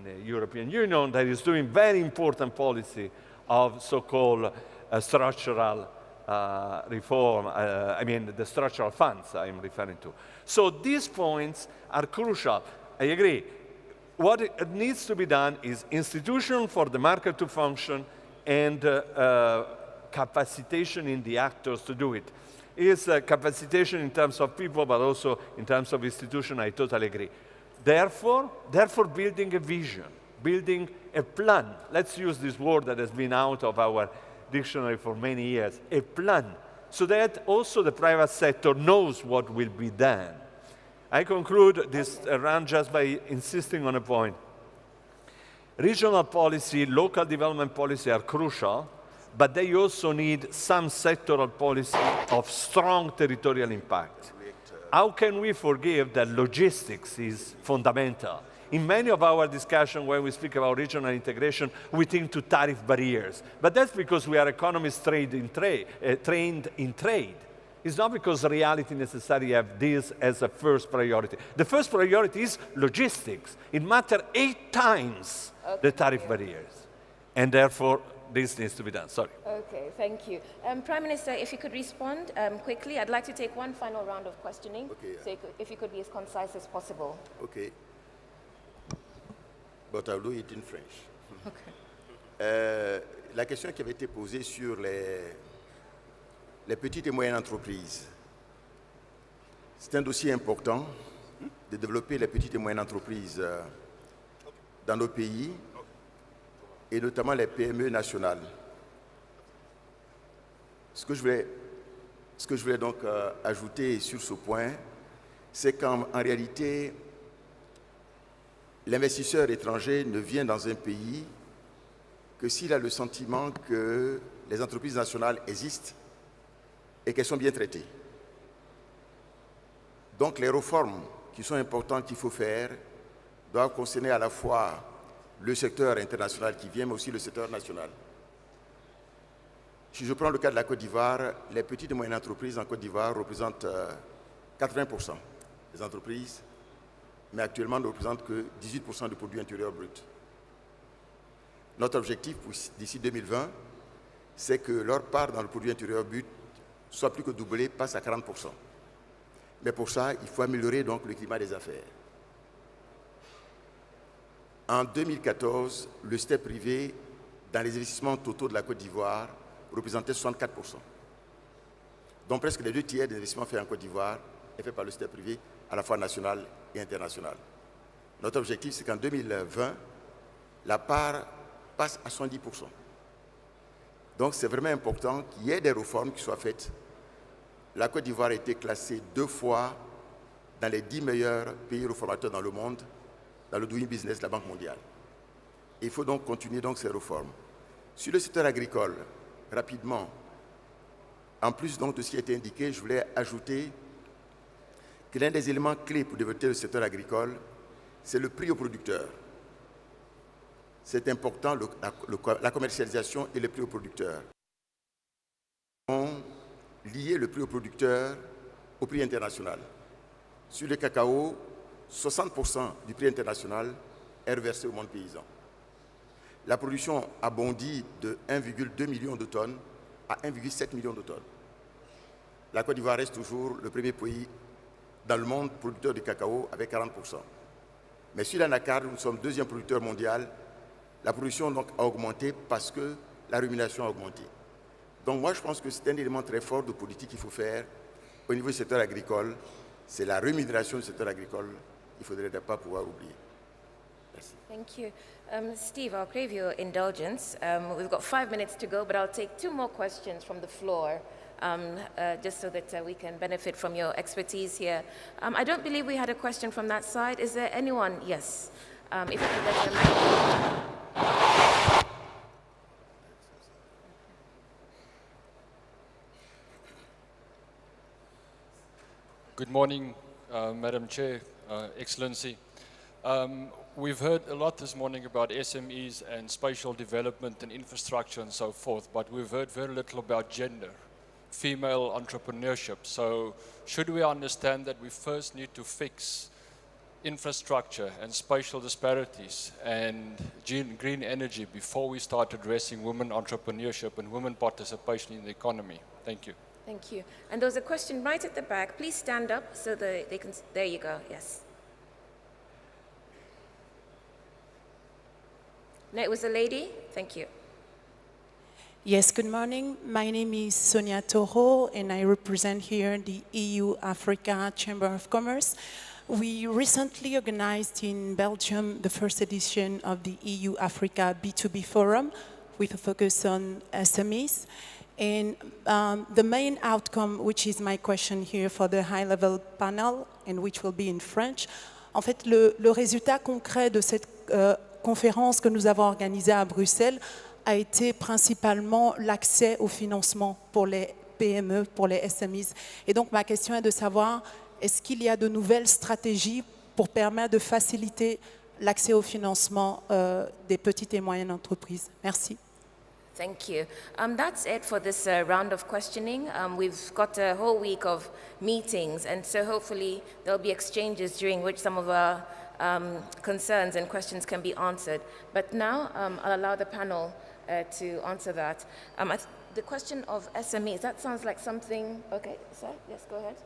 the European Union, that is doing very important policy of so-called structural reform, I mean the structural funds I'm referring to. So these points are crucial. I agree. What needs to be done is institution for the market to function and capacitation in the actors to do it. Is capacitation in terms of people, but also in terms of institution, I totally agree. Therefore, building a vision, building a plan. Let's use this word that has been out of our dictionary for many years, a plan, so that also the private sector knows what will be done. I conclude this round just by insisting on a point. Regional policy, local development policy are crucial, but they also need some sectoral policy of strong territorial impact. How can we forgive that logistics is fundamental? In many of our discussions, when we speak about regional integration, we think to tariff barriers. But that's because we are economists trained in trade. It's not because reality necessarily have this as a first priority. The first priority is logistics. It matters 8 times the tariff barriers. And therefore, this needs to be done. Sorry. Okay, thank you. Prime Minister, if you could respond quickly, I'd like to take one final round of questioning. Okay. So if you could be as concise as possible. Okay. But I'll do it in French. Okay. La question qui avait été posée sur les petites et moyennes entreprises. C'est un dossier important de développer les petites et moyennes entreprises dans nos pays, et notamment les PME nationales. Ce que je voulais donc ajouter sur ce point, c'est qu'en réalité, l'investisseur étranger ne vient dans un pays que s'il a le sentiment que les entreprises nationales existent et qu'elles sont bien traitées. Donc les réformes qui sont importantes qu'il faut faire doivent concerner à la fois le secteur international qui vient, mais aussi le secteur national. Si je prends le cas de la Côte d'Ivoire, les petites et moyennes entreprises en Côte d'Ivoire représentent 80% des entreprises, mais actuellement ne représentent que 18% du produit intérieur brut. Notre objectif d'ici 2020, c'est que leur part dans le produit intérieur brut soit plus que doublée, passe à 40%. Mais pour ça, il faut améliorer donc le climat des affaires. En 2014, le secteur privé dans les investissements totaux de la Côte d'Ivoire représentait 64%. Donc presque les 2 tiers des investissements faits en Côte d'Ivoire est fait par le secteur privé, à la fois national et international. Notre objectif, c'est qu'en 2020, la part passe à 70%. Donc c'est vraiment important qu'il y ait des réformes qui soient faites. La Côte d'Ivoire a été classée 2 fois dans les 10 meilleurs pays réformateurs dans le monde, dans le Doing Business de la Banque mondiale. Il faut donc continuer donc ces réformes. Sur le secteur agricole, rapidement, en plus donc de ce qui a été indiqué, je voulais ajouter que l'un des éléments clés pour développer le secteur agricole, c'est le prix aux producteurs. C'est important, la commercialisation et le prix aux producteurs. On lié le prix aux producteurs au prix international. Sur le cacao, 60% du prix international est reversé au monde paysan. La production a bondi de 1,2 million de tonnes à 1,7 million de tonnes. La Côte d'Ivoire reste toujours le premier pays dans le monde producteur de cacao avec 40%. Mais sur l'anacarde, nous sommes 2e producteur mondial. La production donc a augmenté parce que la rémunération a augmenté. Donc moi je pense que c'est un élément très fort de politique qu'il faut faire au niveau du secteur agricole. C'est la rémunération du secteur agricole. Il ne faudrait pas pouvoir oublier. Merci. Thank you. Steve, I'll crave your indulgence. We've got 5 minutes to go, but I'll take 2 more questions from the floor, just so that we can benefit from your expertise here. I don't believe we had a question from that side. Is there anyone? Yes. If you could let them. Good morning, Madam Chair, Excellency. We've heard a lot this morning about SMEs and spatial development and infrastructure and so forth, but we've heard very little about gender, female entrepreneurship. So should we understand that we first need to fix infrastructure and spatial disparities and green energy before we start addressing women entrepreneurship and women participation in the economy? Thank you. Thank you. And there's a question right at the back. Please stand up so that they can, there you go, yes. No, it was a lady. Thank you. Yes, good morning. My name is Sonia Toro, and I represent here the EU-Africa Chamber of Commerce. We recently organized in Belgium the first edition of the EU-Africa B2B Forum with a focus on SMEs. And the main outcome, which is my question here for the high-level panel, and which will be in French, en fait, le résultat concret de cette conférence que nous avons organisée à Bruxelles a été principalement l'accès au financement pour les PME, pour les SMEs. Et donc, ma question est de savoir, est-ce qu'il y a de nouvelles stratégies pour permettre de faciliter l'accès au financement des petites et moyennes entreprises. Merci. Thank you. That's it for this round of questioning. We've got a whole week of meetings, and so hopefully there'll be exchanges during which some of our concerns and questions can be answered. But now I'll allow the panel to answer that. The question of SMEs, that sounds like something, okay, sir, yes, go ahead.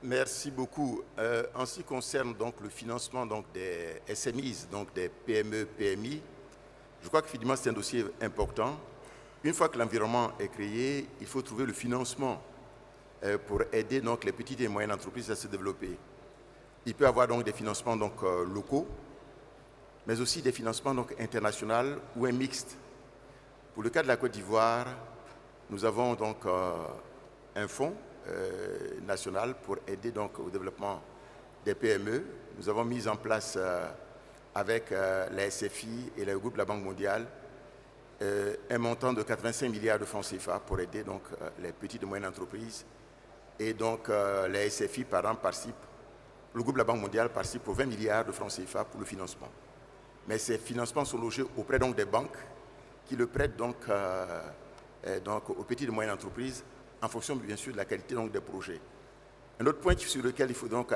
Merci beaucoup. En ce qui concerne donc le financement donc des SMEs, donc des PME, PMI, je crois que finalement c'est un dossier important. Une fois que l'environnement est créé, il faut trouver le financement pour aider donc les petites et moyennes entreprises à se développer. Il peut y avoir donc des financements donc, locaux, mais aussi des financements donc, internationaux ou un mixte. Pour le cas de la Côte d'Ivoire, nous avons donc un fonds national pour aider donc, au développement des PME. Nous avons mis en place avec la SFI et le groupe de la Banque mondiale un montant de 85 milliards de francs CFA pour aider donc, les petites et moyennes entreprises. Et donc la SFI, par exemple, participe, le groupe de la Banque mondiale participe pour 20 milliards de francs CFA pour le financement. Mais ces financements sont logés auprès donc, des banques qui le prêtent donc, donc aux petites et moyennes entreprises en fonction bien sûr de la qualité donc, des projets. Un autre point sur lequel il faut donc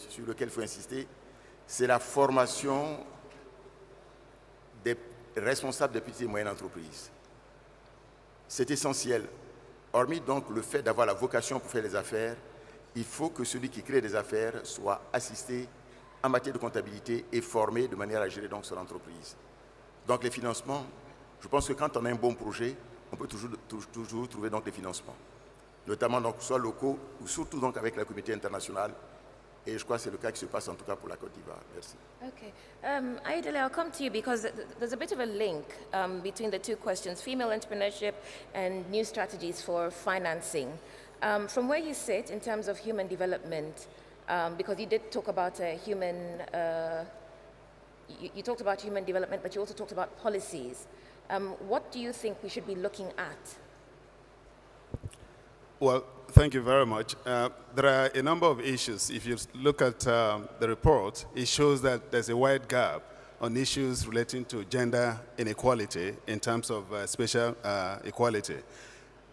sur lequel il faut insister, c'est la formation des responsables des petites et moyennes entreprises. C'est essentiel. Hormis donc le fait d'avoir la vocation pour faire des affaires, il faut que celui qui crée des affaires soit assisté en matière de comptabilité et formé de manière à gérer donc son entreprise. Donc les financements, je pense que quand on a un bon projet, on peut toujours trouver donc des financements, notamment donc soit locaux ou surtout donc avec la communauté internationale. Et je crois que c'est le cas qui se passe en tout cas pour la Côte d'Ivoire. Merci. Okay. Aidele, I'll come to you because there's a bit of a link between the two questions, female entrepreneurship and new strategies for financing. From where you sit in terms of human development, because you did talk about you talked about human development, but you also talked about policies. What do you think we should be looking at? Well, thank you very much. There are a number of issues. If you look at the report, it shows that there's a wide gap on issues relating to gender inequality in terms of spatial equality.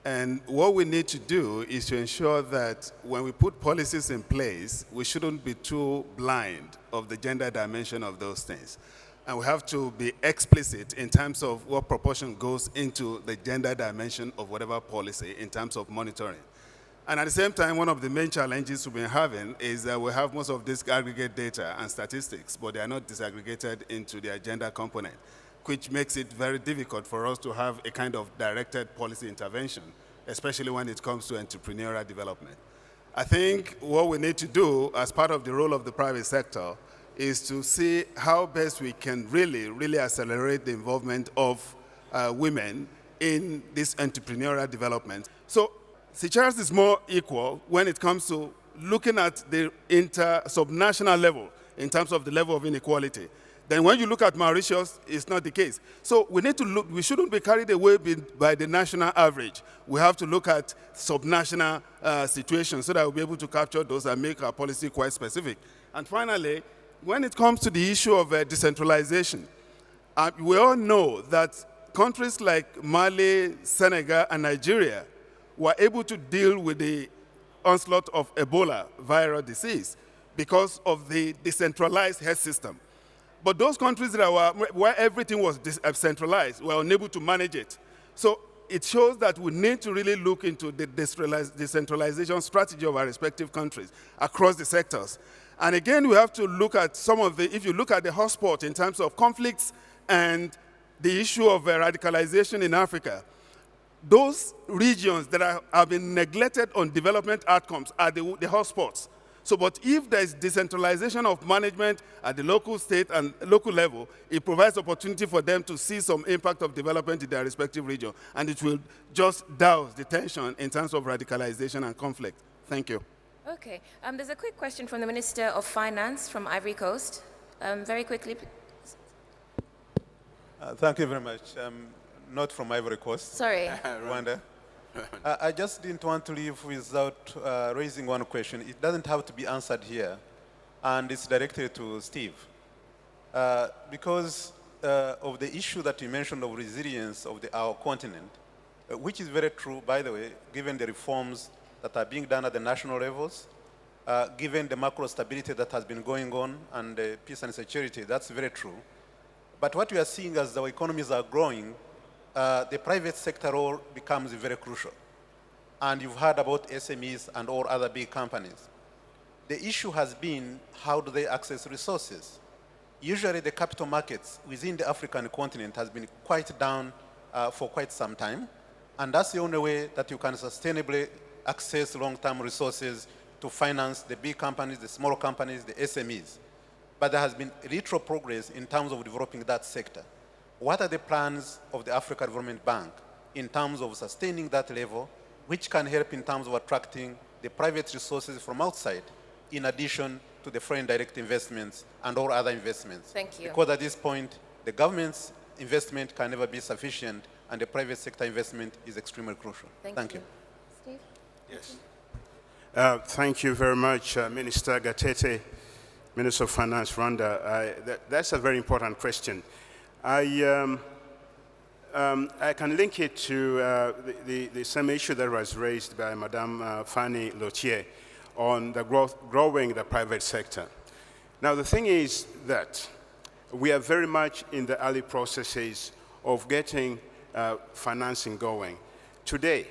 And what we need to do is to ensure that when we put policies in place, we shouldn't be too blind of the gender dimension of those things. And we have to be explicit in terms of what proportion goes into the gender dimension of whatever policy in terms of monitoring. And at the same time, one of the main challenges we've been having is that we have most of this aggregate data and statistics, but they are not disaggregated into their gender component, which makes it very difficult for us to have a kind of directed policy intervention, especially when it comes to entrepreneurial development. I think what we need to do as part of the role of the private sector is to see how best we can really accelerate the involvement of women in this entrepreneurial development. So Seychelles is more equal when it comes to looking at the subnational level in terms of the level of inequality. Then when you look at Mauritius, it's not the case. So we need to look, we shouldn't be carried away by the national average. We have to look at subnational situations so that we'll be able to capture those and make our policy quite specific. And finally, when it comes to the issue of decentralization, we all know that countries like Mali, Senegal, and Nigeria were able to deal with the onslaught of Ebola viral disease because of the decentralized health system. But those countries that where everything was centralized were unable to manage it. So it shows that we need to really look into the decentralization strategy of our respective countries across the sectors. And again, we have to look at some of the, if you look at the hotspot in terms of conflicts and the issue of radicalization in Africa, those regions that have been neglected on development outcomes are the hotspots. So, but if there is decentralization of management at the local, state, and local level, it provides opportunity for them to see some impact of development in their respective region, and it will just douse the tension in terms of radicalization and conflict. Thank you. Okay. There's a quick question from the Minister of Finance from Ivory Coast. Very quickly, please. Thank you very much. Not from Ivory Coast. Sorry. Rwanda. I just didn't want to leave without raising one question. It doesn't have to be answered here, and it's directed to Steve. Because of the issue that you mentioned of resilience of our continent, which is very true, by the way, given the reforms that are being done at the national levels, given the macro stability that has been going on and peace and security, that's very true. But what we are seeing as our economies are growing, the private sector role becomes very crucial. And you've heard about SMEs and all other big companies. The issue has been, how do they access resources? Usually the capital markets within the African continent has been quite down for quite some time. And that's the only way that you can sustainably access long-term resources to finance the big companies, the small companies, the SMEs. But there has been little progress in terms of developing that sector. What are the plans of the Africa Development Bank in terms of sustaining that level, which can help in terms of attracting the private resources from outside, in addition to the foreign direct investments and all other investments? Thank you. Because at this point, the government's investment can never be sufficient, and the private sector investment is extremely crucial. Thank you. Steve? Yes. Thank you very much, Minister Gatete, Minister of Finance, Rwanda. That's a very important question. I can link it to the same issue that was raised by Madame Fanny Lautier on the growing the private sector. Now, the thing is that we are very much in the early processes of getting financing going. Today,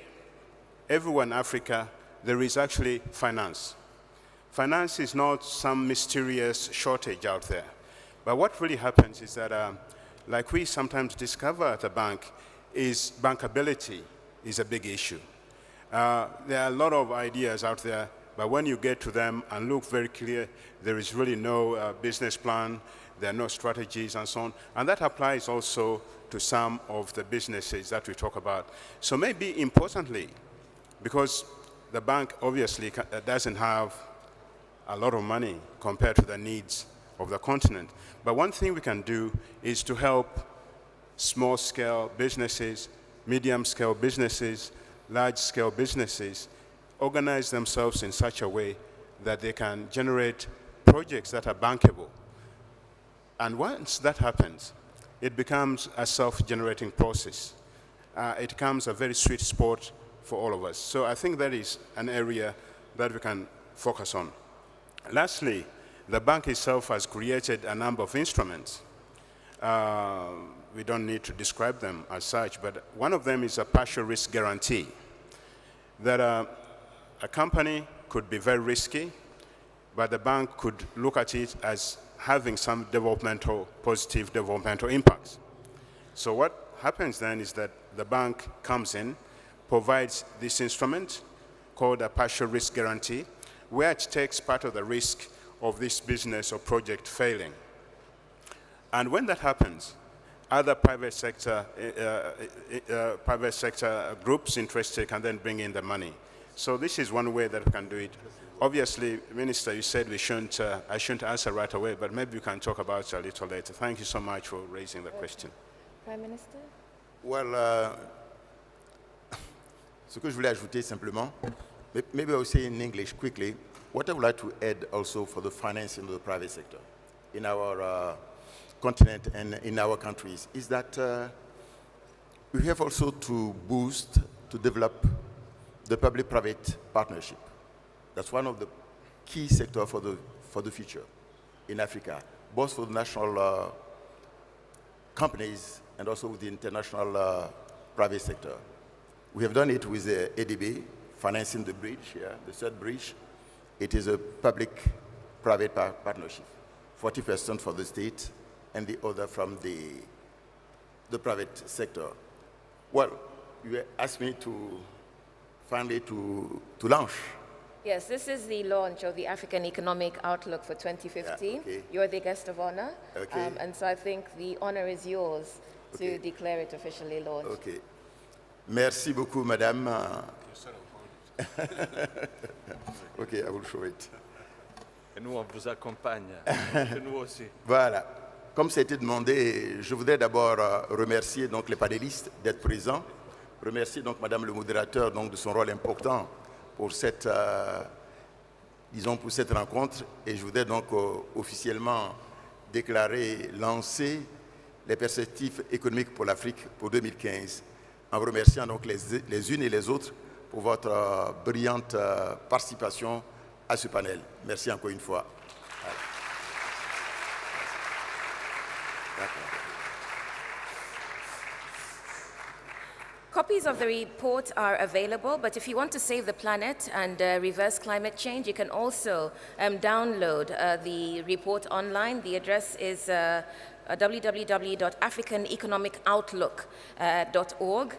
everywhere in Africa, there is actually finance. Finance is not some mysterious shortage out there. But what really happens is that, like we sometimes discover at the bank, is bankability is a big issue. There are a lot of ideas out there, but when you get to them and look very clear, there is really no business plan, there are no strategies and so on. And that applies also to some of the businesses that we talk about. So maybe importantly, because the bank obviously doesn't have a lot of money compared to the needs of the continent. But one thing we can do is to help small-scale businesses, medium-scale businesses, large-scale businesses organize themselves in such a way that they can generate projects that are bankable. And once that happens, it becomes a self-generating process. It becomes a very sweet spot for all of us. So I think that is an area that we can focus on. Lastly, the bank itself has created a number of instruments. We don't need to describe them as such, but one of them is a partial risk guarantee. That a company could be very risky, but the bank could look at it as having some positive developmental impacts. So what happens then is that the bank comes in, provides this instrument called a partial risk guarantee, where it takes part of the risk of this business or project failing. And when that happens, other private sector groups interested can then bring in the money. So this is one way that we can do it. Obviously, Minister, you said we shouldn't, I shouldn't answer right away, but maybe we can talk about it a little later. Thank you so much for raising the question. Prime Minister? Well, ce que je voulais ajouter simplement, maybe I'll say in English quickly, what I would like to add also for the financing of the private sector in our continent and in our countries is that we have also to boost, to develop the public-private partnership. That's one of the key sectors for the future in Africa, both for the national companies and also with the international private sector. We have done it with the ADB, financing the bridge here, the third bridge. It is a public-private partnership, 40% for the state and the other from the private sector. Well, you asked me to finally to launch. Yes, this is the launch of the African Economic Outlook for 2015. Yeah, okay. You're the guest of honor. Okay. And so I think the honor is yours to declare it officially launched. Okay. Merci beaucoup, madame. Okay, I will show it. Et nous, on vous accompagne. Nous aussi. Voilà. Comme ça a été demandé, je voudrais d'abord remercier donc les panélistes d'être présents. Remercier donc madame le modérateur donc de son rôle important pour cette disons, pour cette rencontre. Et je voudrais donc officiellement déclarer, lancer les perspectives économiques pour l'Afrique pour 2015, en vous remerciant donc les unes et les autres pour votre brillante participation à ce panel. Merci encore une fois. Copies of the report are available, but if you want to save the planet and reverse climate change, you can also download the report online. The address is www.africaneconomicoutlook.org.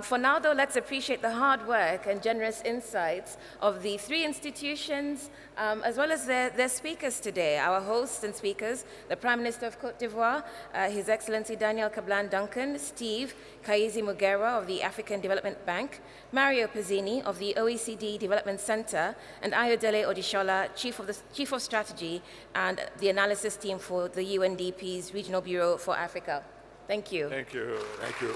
For now, though, let's appreciate the hard work and generous insights of the three institutions, as well as their speakers today, our hosts and speakers, the Prime Minister of Côte d'Ivoire, His Excellency Daniel Kablan Duncan, Steve Kaizi Mugera of the African Development Bank, Mario Pezzini of the OECD Development Center, and Ayodele Odishola, Chief of Strategy and the Analysis Team for the UNDP's Regional Bureau for Africa. Thank you. Thank you. Thank you.